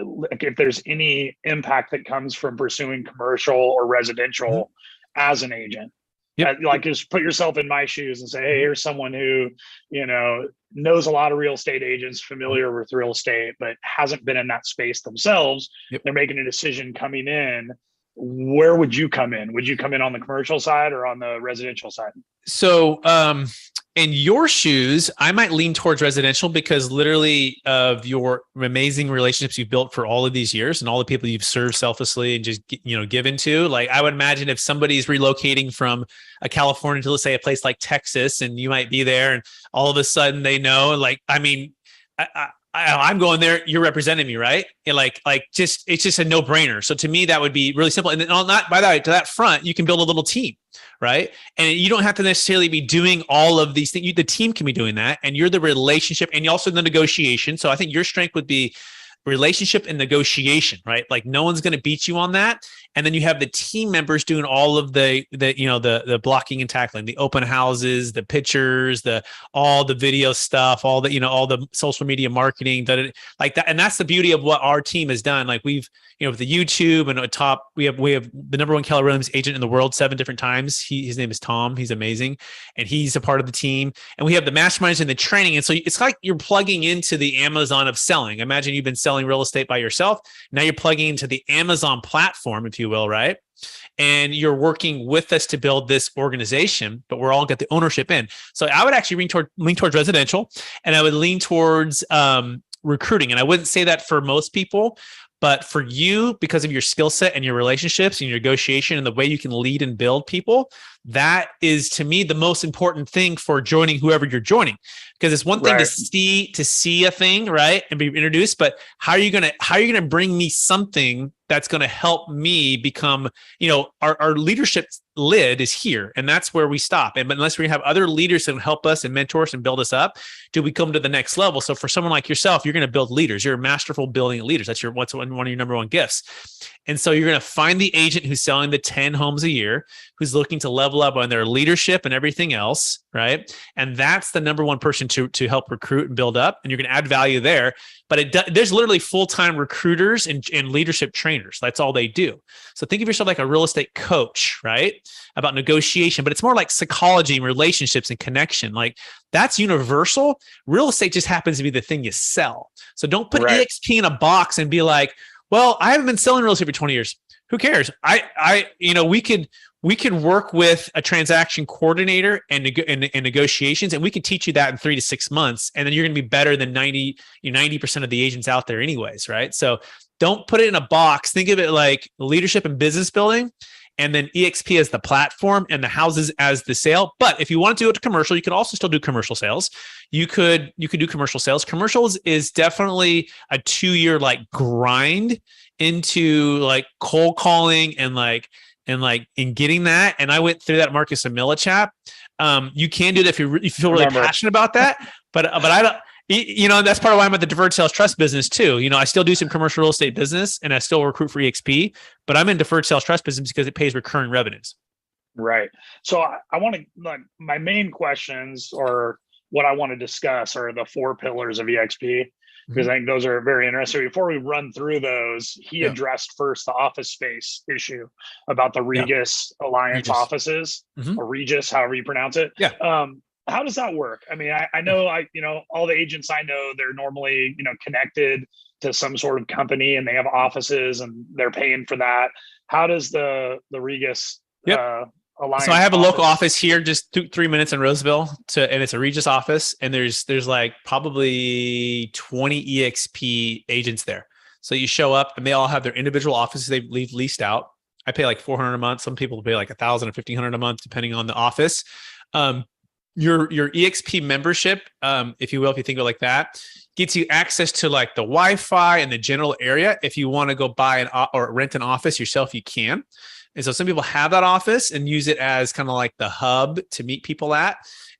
Speaker 2: like, if there's any impact that comes from pursuing commercial or residential as an agent. Like, just put yourself in my shoes and say, hey, here's someone who, knows a lot of real estate agents, familiar with real estate, but hasn't been in that space themselves. They're making a decision coming in. Where would you come in? Would you come in on the commercial side or on the residential side?
Speaker 1: So, in your shoes, I might lean towards residential because literally of your amazing relationships you've built for all of these years and all the people you've served selflessly and just, given to. Like, I would imagine if somebody's relocating from California to, let's say, a place like Texas, and you might be there and all of a sudden they know, like, I mean, I'm going there, you're representing me, right? And it's just a no brainer. So to me, that would be really simple. And then by the way, to that front, you can build a little team, right? And you don't have to necessarily be doing all of these things. The team can be doing that, and you're the relationship, and you also the negotiation. So I think your strength would be relationship and negotiation, right? Like, no one's going to beat you on that. And then you have the team members doing all of the blocking and tackling, the open houses, the pictures, all the video stuff, all the social media marketing, like that. And that's the beauty of what our team has done. Like, we've, with the YouTube and we have the number one Keller Williams agent in the world 7 different times. His name is Tom. He's amazing. And he's a part of the team. And we have the masterminds and the training. And so it's like you're plugging into the Amazon of selling. Imagine you've been selling real estate by yourself. Now you're plugging into the Amazon platform, if you will, right? And you're working with us to build this organization, but we're all got the ownership in. So I would actually lean towards residential, and I would lean towards recruiting. And I wouldn't say that for most people, but for you, because of your skill set and your relationships and your negotiation and the way you can lead and build people, that is, to me, the most important thing for joining whoever you're joining. Because it's one thing to see a thing, right, and be introduced, but how are you gonna bring me something that's going to help me become, our leadership lid is here, and that's where we stop. And but unless we have other leaders that help us and mentor us and build us up, do we come to the next level? So for someone like yourself, you're going to build leaders. You're masterful building leaders. That's one of your number one gifts. And so you're going to find the agent who's selling the 10 homes a year, who's looking to level up on their leadership and everything else, right? And that's the number one person to help recruit and build up. And you're going to add value there. But there's literally full-time recruiters and leadership trainers. That's all they do. So think of yourself like a real estate coach, right? About negotiation, but it's more like psychology and relationships and connection. Like, that's universal. Real estate just happens to be the thing you sell. So don't put EXP in a box and be like, well, I haven't been selling real estate for 20 years. Who cares? We could work with a transaction coordinator and negotiations, and we can teach you that in 3 to 6 months. And then you're going to be better than 90% of the agents out there anyways, right? So don't put it in a box. Think of it like leadership and business building, and then EXP as the platform and the houses as the sale. But if you want to do it to commercial, you could also still do commercial sales. You could do commercial sales. Commercials is definitely a 2-year grind into cold calling and getting that. And I went through that Marcus Amilla chap. You can do that if you feel really passionate about that. But I don't. That's part of why I'm at the Deferred Sales Trust business too. I still do some commercial real estate business, and I still recruit for EXP, but I'm in Deferred Sales Trust business because it pays recurring revenues.
Speaker 2: Right. So I want to, like, my main questions or what I want to discuss are the four pillars of EXP, because I think those are very interesting. Before we run through those, he
Speaker 1: Yeah.
Speaker 2: addressed first the office space issue about the Regis Alliance
Speaker 1: Regis.
Speaker 2: offices, or Regis, however you pronounce it.
Speaker 1: Yeah.
Speaker 2: How does that work? I mean, I know, all the agents I know, they're normally, connected to some sort of company and they have offices and they're paying for that. How does the Regis Alliance?
Speaker 1: So I have a local office here, just 3 minutes in Roseville, and it's a Regis office, and there's like probably 20 EXP agents there. So you show up, and they all have their individual offices they leave leased out. I pay like $400 a month. Some people pay like $1,000 or $1,500 a month, depending on the office. Your EXP membership, if you will, if you think of it like that, gets you access to like the Wi-Fi and the general area. If you want to go buy or rent an office yourself, you can. And so some people have that office and use it as kind of like the hub to meet people at.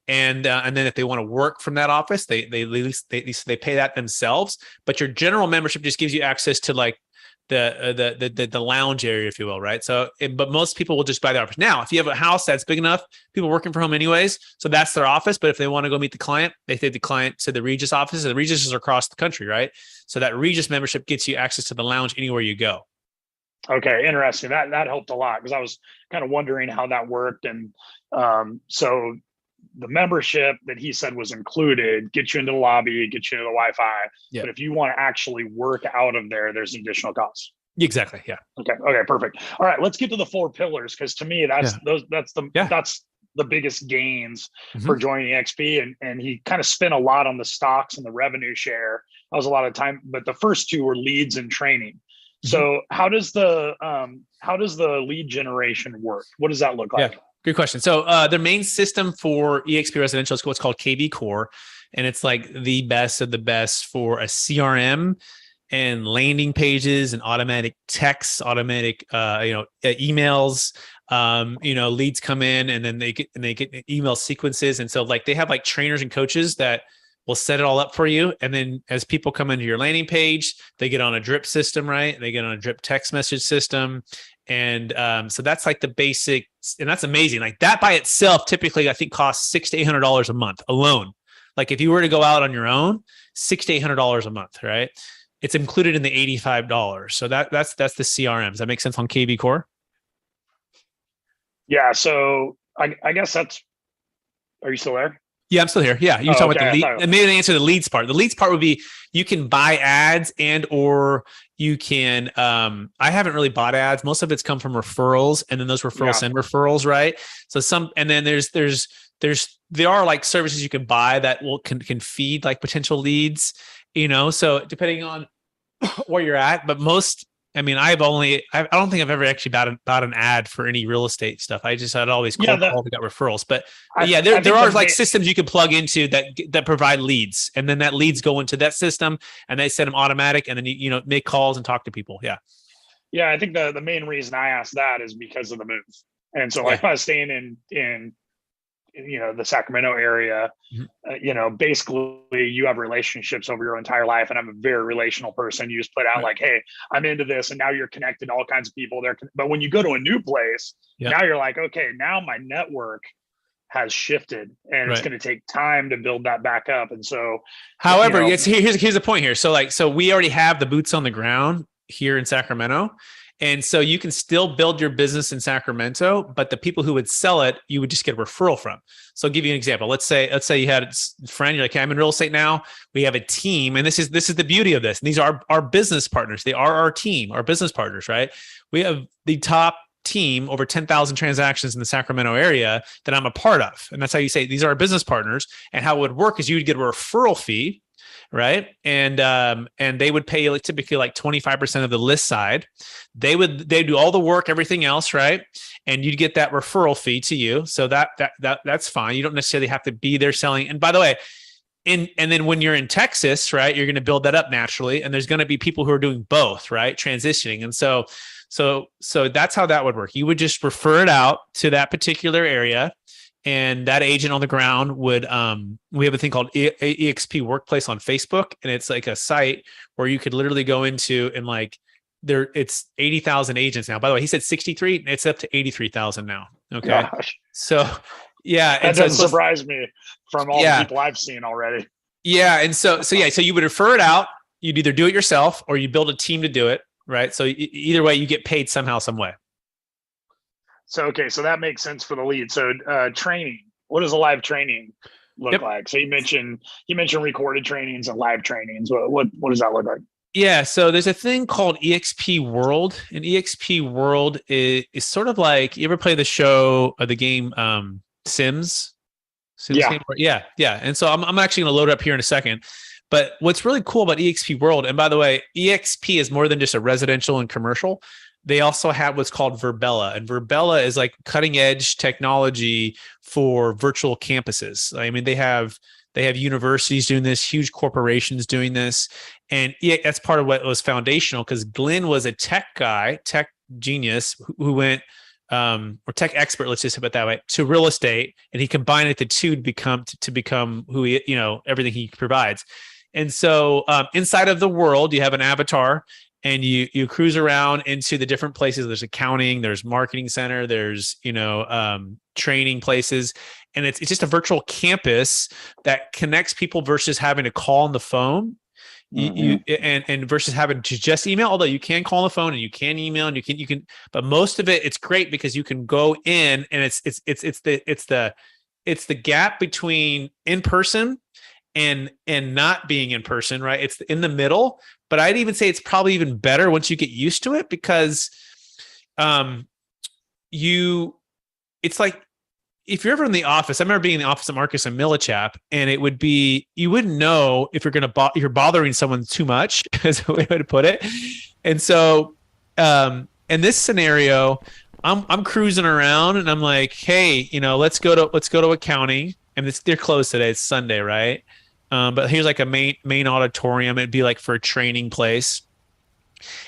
Speaker 1: And then if they want to work from that office, they pay that themselves. But your general membership just gives you access to like the lounge area, if you will, right? So, but most people will just buy the office. Now, if you have a house that's big enough, people working from home anyways, so that's their office. But if they want to go meet the client, they take the client to the Regis office. And the Regis are across the country, right? So that Regis membership gets you access to the lounge anywhere you go.
Speaker 2: Okay, interesting. That helped a lot, because I was kind of wondering how that worked. And so the membership that he said was included gets you into the lobby, gets you into the Wi-Fi.
Speaker 1: Yeah.
Speaker 2: But if you want to actually work out of there, there's additional costs.
Speaker 1: Exactly. Yeah.
Speaker 2: Okay, perfect. All right, let's get to the four pillars, because to me that's the biggest gains for joining EXP. And he kind of spent a lot on the stocks and the revenue share. That was a lot of time, but the first two were leads and training. So how does the lead generation work? What does that look like?
Speaker 1: Yeah, good question. So the main system for EXP residential is what's called KB Core, and it's like the best of the best for a CRM and landing pages and automatic texts, automatic emails. Leads come in, and then they get email sequences, and so like they have like trainers and coaches that will set it all up for you. And then as people come into your landing page, they get on a drip system, right? They get on a drip text message system. And so that's like the basic, and that's amazing. Like that by itself, typically I think costs $600 to $800 a month alone. Like if you were to go out on your own, $600 to $800 a month, right? It's included in the $85. So that's the CRM. Does that make sense on KB Core?
Speaker 2: Yeah. So I guess are you still there?
Speaker 1: Yeah, I'm still here. Yeah, you're talking about the lead. And maybe the answer to the leads part. The leads part would be you can buy ads or you can. I haven't really bought ads. Most of it's come from referrals, and then those referrals send referrals, right? So and then there are like services you can buy that can feed like potential leads. So depending on where you're at, but most. I mean, I don't think I've ever actually bought an ad for any real estate stuff. I'd always called to get referrals. But there are like systems you can plug into that provide leads, and then that leads go into that system, and they send them automatic, and then you make calls and talk to people. Yeah. Yeah,
Speaker 2: I think the main reason I asked that is because of the move. And so if I was staying in the Sacramento area, basically you have relationships over your entire life. And I'm a very relational person. You just put out like, hey, I'm into this. And now you're connected to all kinds of people there. But when you go to a new place, now you're like, okay, now my network has shifted, and it's going to take time to build that back up. And so,
Speaker 1: however, here's the point here. So we already have the boots on the ground here in Sacramento. And so you can still build your business in Sacramento, but the people who would sell it, you would just get a referral from. So I'll give you an example. Let's say you had a friend, you're like, hey, I'm in real estate now. We have a team. And this is the beauty of this. And these are our business partners. They are our team, our business partners, right? We have the top team, over 10,000 transactions in the Sacramento area that I'm a part of. And that's how you say these are our business partners. And how it would work is you would get a referral fee, right? And they would pay like typically like 25% of the list side. They do all the work, everything else, right? And you'd get that referral fee to you. So that's fine. You don't necessarily have to be there selling. And by the way, and then when you're in Texas, right, you're going to build that up naturally. And there's going to be people who are doing both, right? Transitioning. And so that's how that would work. You would just refer it out to that particular area. And that agent on the ground would, we have a thing called EXP Workplace on Facebook. And it's like a site where you could literally go into and it's 80,000 agents now. By the way, he said 63, it's up to 83,000 now. Okay.
Speaker 2: Gosh,
Speaker 1: So yeah.
Speaker 2: that doesn't surprise me from all the people I've seen already.
Speaker 1: Yeah. And so you would refer it out. You'd either do it yourself or you build a team to do it. Right. So either way, you get paid somehow, some way.
Speaker 2: So, okay. So that makes sense for the lead. So training, what does a live training look like? So you mentioned recorded trainings and live trainings. What does that look like?
Speaker 1: Yeah, so there's a thing called EXP World, and EXP World is sort of like, you ever play the show or the game Sims?
Speaker 2: Yeah.
Speaker 1: Game? Yeah. And so I'm actually going to load it up here in a second. But what's really cool about EXP World, and by the way, EXP is more than just a residential and commercial. They also have what's called Verbella, and Verbella is like cutting edge technology for virtual campuses. I mean, they have universities doing this, huge corporations doing this. And that's part of what was foundational, because Glenn was a tech guy, tech genius who went, or tech expert, let's just put it that way, to real estate. And he combined the two to become who he, everything he provides. And so inside of the world, you have an avatar and you cruise around into the different places. There's accounting, there's marketing center, there's, training places. And it's just a virtual campus that connects people versus having to call on the phone. And versus having to just email, although you can call on the phone and you can email and you can, but most of it, it's great because you can go in and it's the gap between in person and not being in person, right? It's in the middle, but I'd even say it's probably even better once you get used to it, because it's like, if you're ever in the office, I remember being in the office at Marcus and Millichap, and it would be, you wouldn't know if you're going to, you're bothering someone too much, is a way to put it. And so, in this scenario, I'm cruising around and I'm like, hey, let's go to accounting, and they're closed today. It's Sunday, right? But here's like a main auditorium. It'd be like for a training place.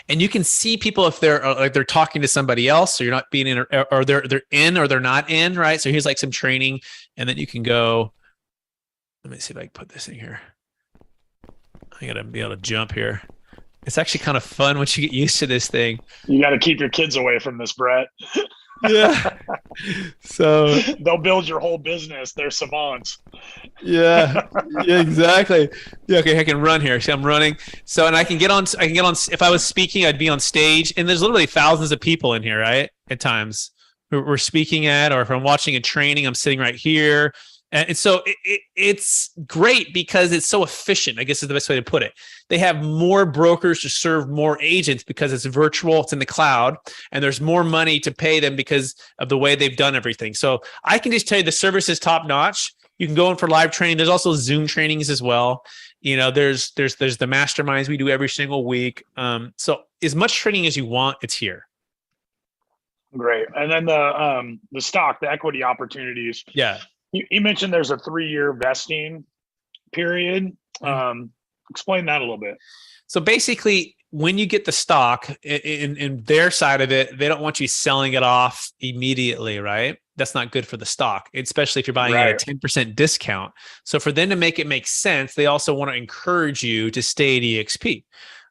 Speaker 1: And you can see people if they're talking to somebody else, or you're not being in, or they're in or they're not in, right? So here's like some training, and then you can go. Let me see if I can put this in here. I gotta be able to jump here. It's actually kind of fun once you get used to this thing.
Speaker 2: You got to keep your kids away from this, Brett.
Speaker 1: Yeah. So
Speaker 2: they'll build your whole business. They're savants.
Speaker 1: Yeah, exactly. Yeah, okay, I can run here. See, I'm running. So, and I can get on. If I was speaking, I'd be on stage, and there's literally thousands of people in here, right? At times, we're speaking at, or if I'm watching a training, I'm sitting right here. And so it's great because it's so efficient, I guess is the best way to put it. They have more brokers to serve more agents because it's virtual, it's in the cloud, and there's more money to pay them because of the way they've done everything. So I can just tell you the service is top notch. You can go in for live training. There's also Zoom trainings as well. There's the masterminds we do every single week. So as much training as you want, it's here.
Speaker 2: Great. And then the stock, the equity opportunities.
Speaker 1: Yeah.
Speaker 2: You mentioned there's a 3-year vesting period. Explain that a little bit.
Speaker 1: So basically, when you get the stock in their side of it, they don't want you selling it off immediately, right? That's not good for the stock, especially if you're buying at a 10% discount. So for them to make it make sense, they also want to encourage you to stay at EXP.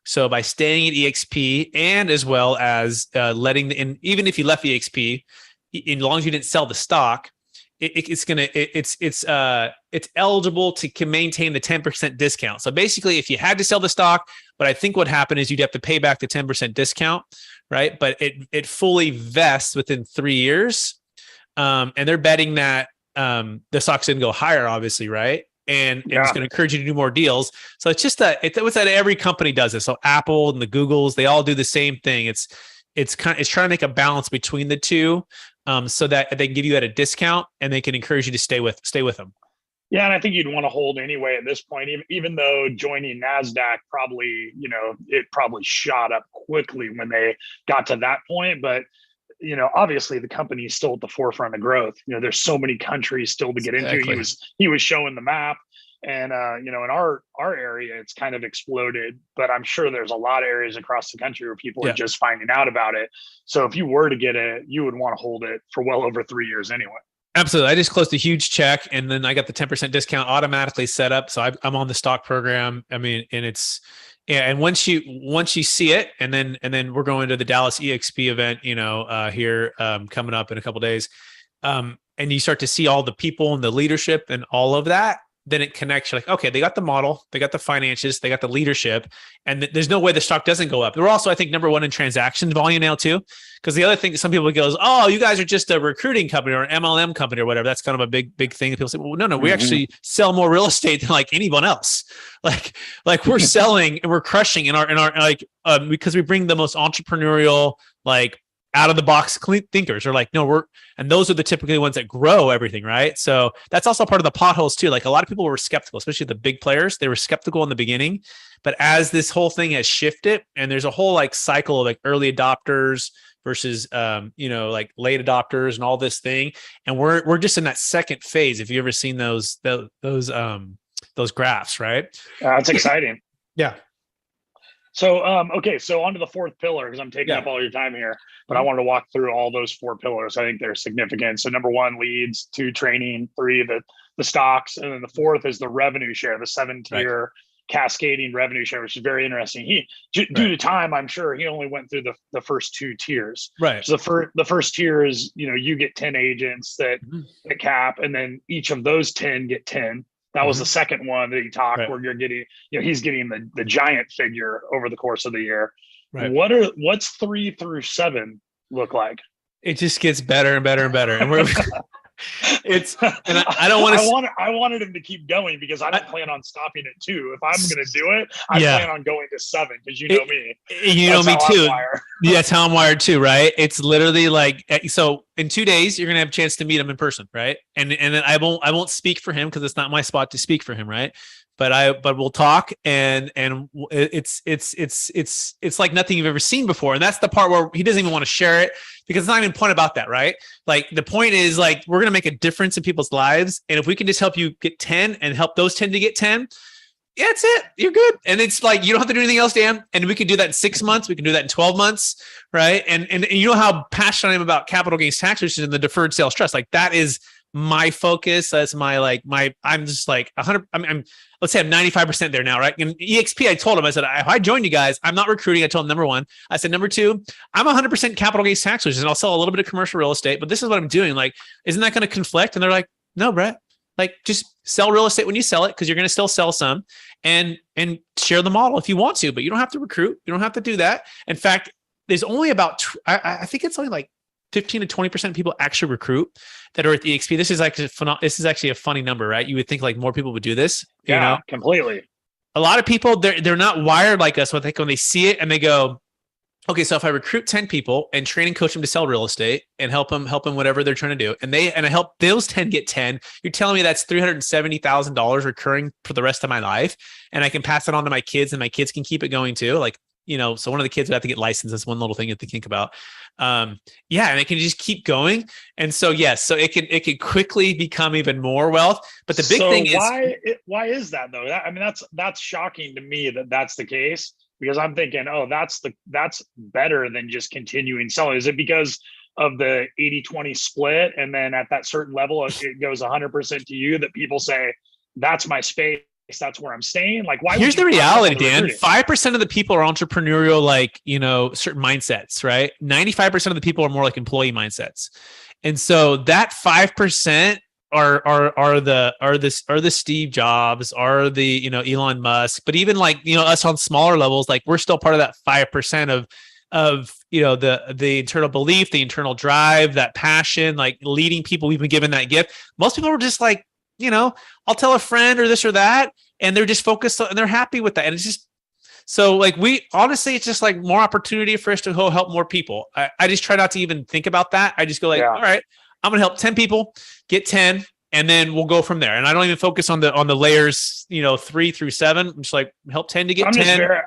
Speaker 1: So by staying at EXP, and as well as even if you left EXP, as long as you didn't sell the stock, it's eligible to maintain the 10% discount. So basically, if you had to sell the stock, but I think what happened is you'd have to pay back the 10% discount, right? But it fully vests within 3 years, and they're betting that the stock's going to go higher, obviously, right? And it's going to encourage you to do more deals. So it's just that every company does this. So Apple and the Googles, they all do the same thing. It's trying to make a balance between the two. So that they can give you at a discount and they can encourage you to stay with them.
Speaker 2: Yeah, and I think you'd want to hold anyway at this point, even though joining NASDAQ probably, it probably shot up quickly when they got to that point. But, obviously the company is still at the forefront of growth. There's so many countries still to get into. He was showing the map. And, in our area, it's kind of exploded, but I'm sure there's a lot of areas across the country where people are just finding out about it. So if you were to get it, you would want to hold it for well over 3 years anyway.
Speaker 1: Absolutely. I just closed a huge check, and then I got the 10% discount automatically set up. So I'm on the stock program. I mean, and and once you see it, and then we're going to the Dallas EXP event, here coming up in a couple of days. and you start to see all the people and the leadership and all of that, then it connects. You're like, okay, they got the model, they got the finances, they got the leadership, and there's no way the stock doesn't go up. We're also, I think, number one in transaction volume now too. Because the other thing that some people go is, oh, you guys are just a recruiting company or an MLM company or whatever. That's kind of a big thing. People say, well, no, we actually sell more real estate than like anyone else. Like we're selling and we're crushing in our because we bring the most entrepreneurial, like out of the box thinkers, or like, no, and those are the typically ones that grow everything, right? So that's also part of the potholes too. Like a lot of people were skeptical, especially the big players. They were skeptical in the beginning, but as this whole thing has shifted, and there's a whole like cycle of like early adopters versus like late adopters and all this thing, and we're just in that second phase. If you ever seen those graphs, right?
Speaker 2: That's exciting.
Speaker 1: Yeah.
Speaker 2: So, okay. So onto the fourth pillar, because I'm taking up all your time here, but I wanted to walk through all those four pillars. I think they're significant. So number one, leads; two, training; three, the stocks. And then the fourth is the revenue share, the 7-tier cascading revenue share, which is very interesting. Due to time, I'm sure he only went through the first 2 tiers.
Speaker 1: Right.
Speaker 2: So the first tier is, you get 10 agents that cap, and then each of those 10 get 10. That was the second one that he talked where you're getting, he's getting the giant figure over the course of the year. Right. What's 3 through 7 look like?
Speaker 1: It just gets better and better and better. And I don't want to.
Speaker 2: I wanted him to keep going because I don't plan on stopping at 2. If I'm going to do it, I plan on going to 7 because you know me.
Speaker 1: You know me too. Yeah, that's how I'm wired too, right? It's literally like, so in 2 days you're going to have a chance to meet him in person, right? And then I won't speak for him because it's not my spot to speak for him, right? But we'll talk, and it's like nothing you've ever seen before. And that's the part where he doesn't even want to share it because it's not even point about that, right? Like the point is like, we're going to make a difference in people's lives. And if we can just help you get 10 and help those 10 to get 10, that's it. You're good. And it's like, you don't have to do anything else, Dan. And we can do that in 6 months. We can do that in 12 months. Right. And you know how passionate I am about capital gains tax, which is in the Deferred Sales Trust. Like that is my focus. That's I'm just like 100. Let's say I'm 95% there now, right? And EXP, I told him, I said, if I joined you guys, I'm not recruiting. I told him, number one. I said, number two, I'm 100% capital gains tax solutions, and I'll sell a little bit of commercial real estate, but this is what I'm doing. Like, isn't that going to conflict? And they're like, no, Brett, like just sell real estate when you sell it, because you're going to still sell some, and share the model if you want to, but you don't have to recruit. You don't have to do that. In fact, there's only about, I think it's only like 15 to 20% of people actually recruit that are at the EXP. This is actually a funny number, right? You would think like more people would do this.
Speaker 2: Yeah, completely.
Speaker 1: A lot of people, they're not wired like us. When they see it and they go, okay, so if I recruit 10 people and train and coach them to sell real estate and help them whatever they're trying to do, and I help those 10 get 10, you're telling me that's $370,000 recurring for the rest of my life, and I can pass it on to my kids, and my kids can keep it going too. Like, so one of the kids would have to get licensed. That's one little thing you have to think about. And it can just keep going. And so, yes, so it can quickly become even more wealth. But the big thing is
Speaker 2: why is that though? That's shocking to me that that's the case, because I'm thinking, oh, that's better than just continuing selling. Is it because of the 80-20 split? And then at that certain level, it goes 100% to you, that people say, that's my space, that's where I'm staying. Like, why?
Speaker 1: Here's the reality, Dan. 5% of the people are entrepreneurial, like, certain mindsets, right? 95% of the people are more like employee mindsets. And so that 5% are the Steve Jobs, are the, Elon Musk, but even like, us on smaller levels, like we're still part of that 5% of the internal belief, the internal drive, that passion, like leading people. We've been given that gift. Most people are just like, I'll tell a friend or this or that, and they're just focused and they're happy with that. And it's just, so like it's just like more opportunity for us to go help more people. I just try not to even think about that. I just go like, all right, I'm going to help 10 people get 10, and then we'll go from there. And I don't even focus on the layers, 3 through 7. I'm just like, help 10 to get 10.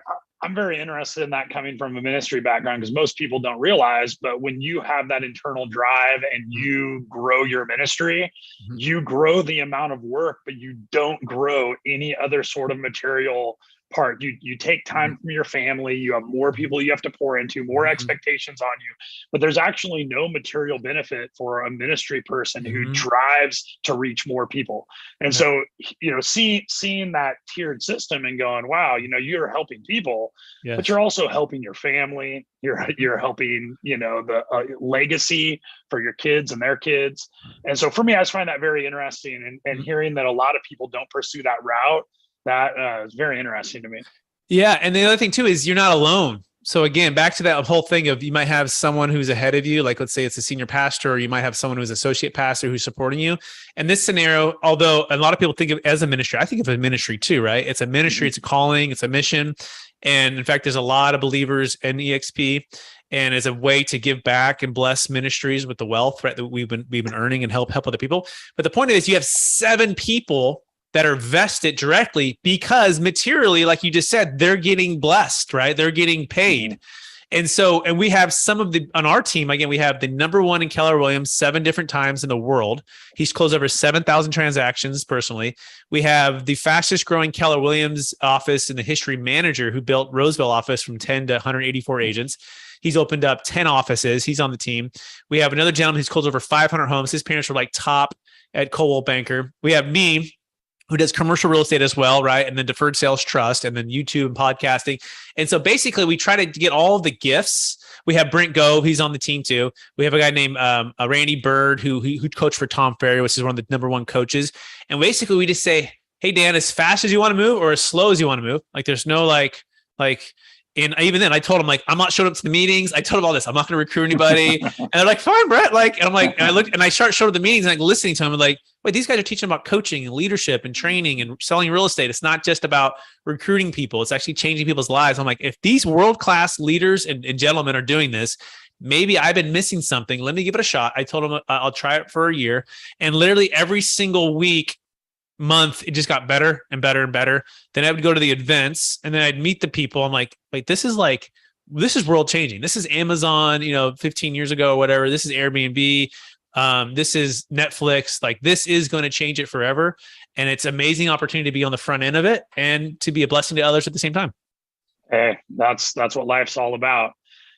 Speaker 2: I'm very interested in that coming from a ministry background, because most people don't realize, but when you have that internal drive and you grow your ministry, you grow the amount of work, but you don't grow any other sort of material part. You take time from your family, you have more people you have to pour into, more expectations on you, but there's actually no material benefit for a ministry person who drives to reach more people. And so, seeing that tiered system and going, wow, you're helping people, but you're also helping your family. You're helping, the legacy for your kids and their kids. And so for me, I just find that very interesting, and hearing that a lot of people don't pursue that route, that is very interesting to me.
Speaker 1: Yeah. And the other thing too, is you're not alone. So again, back to that whole thing of, you might have someone who's ahead of you, like let's say it's a senior pastor, or you might have someone who's associate pastor who's supporting you. And this scenario, although a lot of people think of it as a ministry, I think of a ministry too, right? It's a ministry, it's a calling, it's a mission. And in fact, there's a lot of believers in EXP, and as a way to give back and bless ministries with the wealth, right, that we've been earning and help other people. But the point is, you have 7 people that are vested directly, because materially, like you just said, they're getting blessed, right? They're getting paid. And so, and we have some of on our team, again, we have the number 1 in Keller Williams 7 different times in the world. He's closed over 7,000 transactions personally. We have the fastest growing Keller Williams office in the history, manager who built Roseville office from 10 to 184 agents. He's opened up 10 offices. He's on the team. We have another gentleman who's closed over 500 homes. His parents were like top at Coldwell Banker. We have me, who does commercial real estate as well, right? And then Deferred Sales Trust, and then YouTube and podcasting. And so basically, we try to get all of the gifts. We have Brent Gove, he's on the team too. We have a guy named Randy Bird, who coached for Tom Ferry, which is one of the number 1 coaches. And basically, we just say, hey, Dan, as fast as you want to move or as slow as you want to move. Like, there's no and even then I told him, like, I'm not showing up to the meetings. I told him all this. I'm not going to recruit anybody. And they're like, fine, Brett. And I'm like, and I looked and I showed up the meetings and listening to him, and like, wait, these guys are teaching about coaching and leadership and training and selling real estate. It's not just about recruiting people. It's actually changing people's lives. I'm like, if these world-class leaders and gentlemen are doing this, maybe I've been missing something. Let me give it a shot. I told him I'll try it for a year. And literally every single month, it just got better and better and better. Then I would go to the events, and then I'd meet the people. I'm like, wait, this is world changing. This is Amazon, 15 years ago or whatever. This is Airbnb. This is Netflix. Like, this is going to change it forever. And it's an amazing opportunity to be on the front end of it and to be a blessing to others at the same time.
Speaker 2: Hey, that's what life's all about.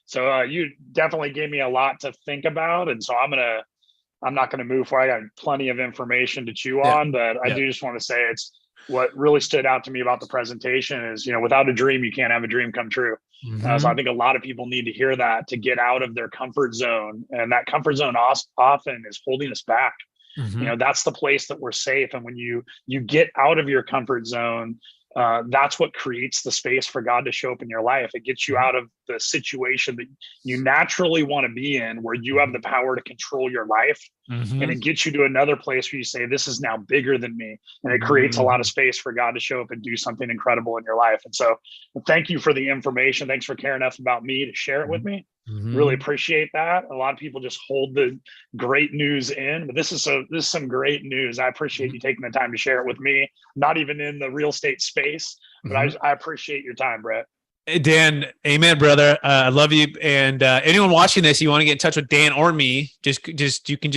Speaker 2: So you definitely gave me a lot to think about. And so I'm not going to move forward. I got plenty of information to chew on, but I do just want to say, it's what really stood out to me about the presentation is, without a dream, you can't have a dream come true. So I think a lot of people need to hear that, to get out of their comfort zone. And that comfort zone often is holding us back. That's the place that we're safe. And when you get out of your comfort zone, that's what creates the space for God to show up in your life. It gets you out of the situation that you naturally want to be in, where you have the power to control your life. And it gets you to another place where you say, this is now bigger than me. And it creates a lot of space for God to show up and do something incredible in your life. And so thank you for the information. Thanks for caring enough about me to share it with me. Really appreciate that. A lot of people just hold the great news in, but this is some great news. I appreciate you taking the time to share it with me. Not even in the real estate space, but I appreciate your time, Brett.
Speaker 1: Dan, amen, brother. I love you. And anyone watching this, you want to get in touch with Dan or me, you can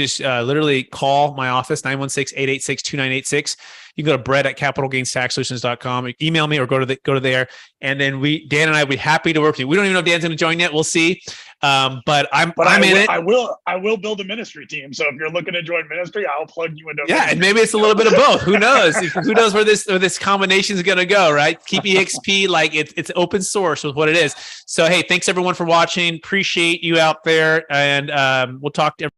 Speaker 1: literally call my office, 916-886-2986. You can go to brett@capitalgainstaxsolutions.com, email me, or go to there. And then Dan and I would be happy to work with you. We don't even know if Dan's going to join yet. We'll see. But I'm in it.
Speaker 2: I will build a ministry team. So if you're looking to join ministry, I'll plug you into.
Speaker 1: Yeah. And maybe it's a little bit of both. Who knows? Who knows where this combination is going to go, right? Keep EXP like it's open source with what it is. So, hey, thanks everyone for watching. Appreciate you out there. And we'll talk to everyone.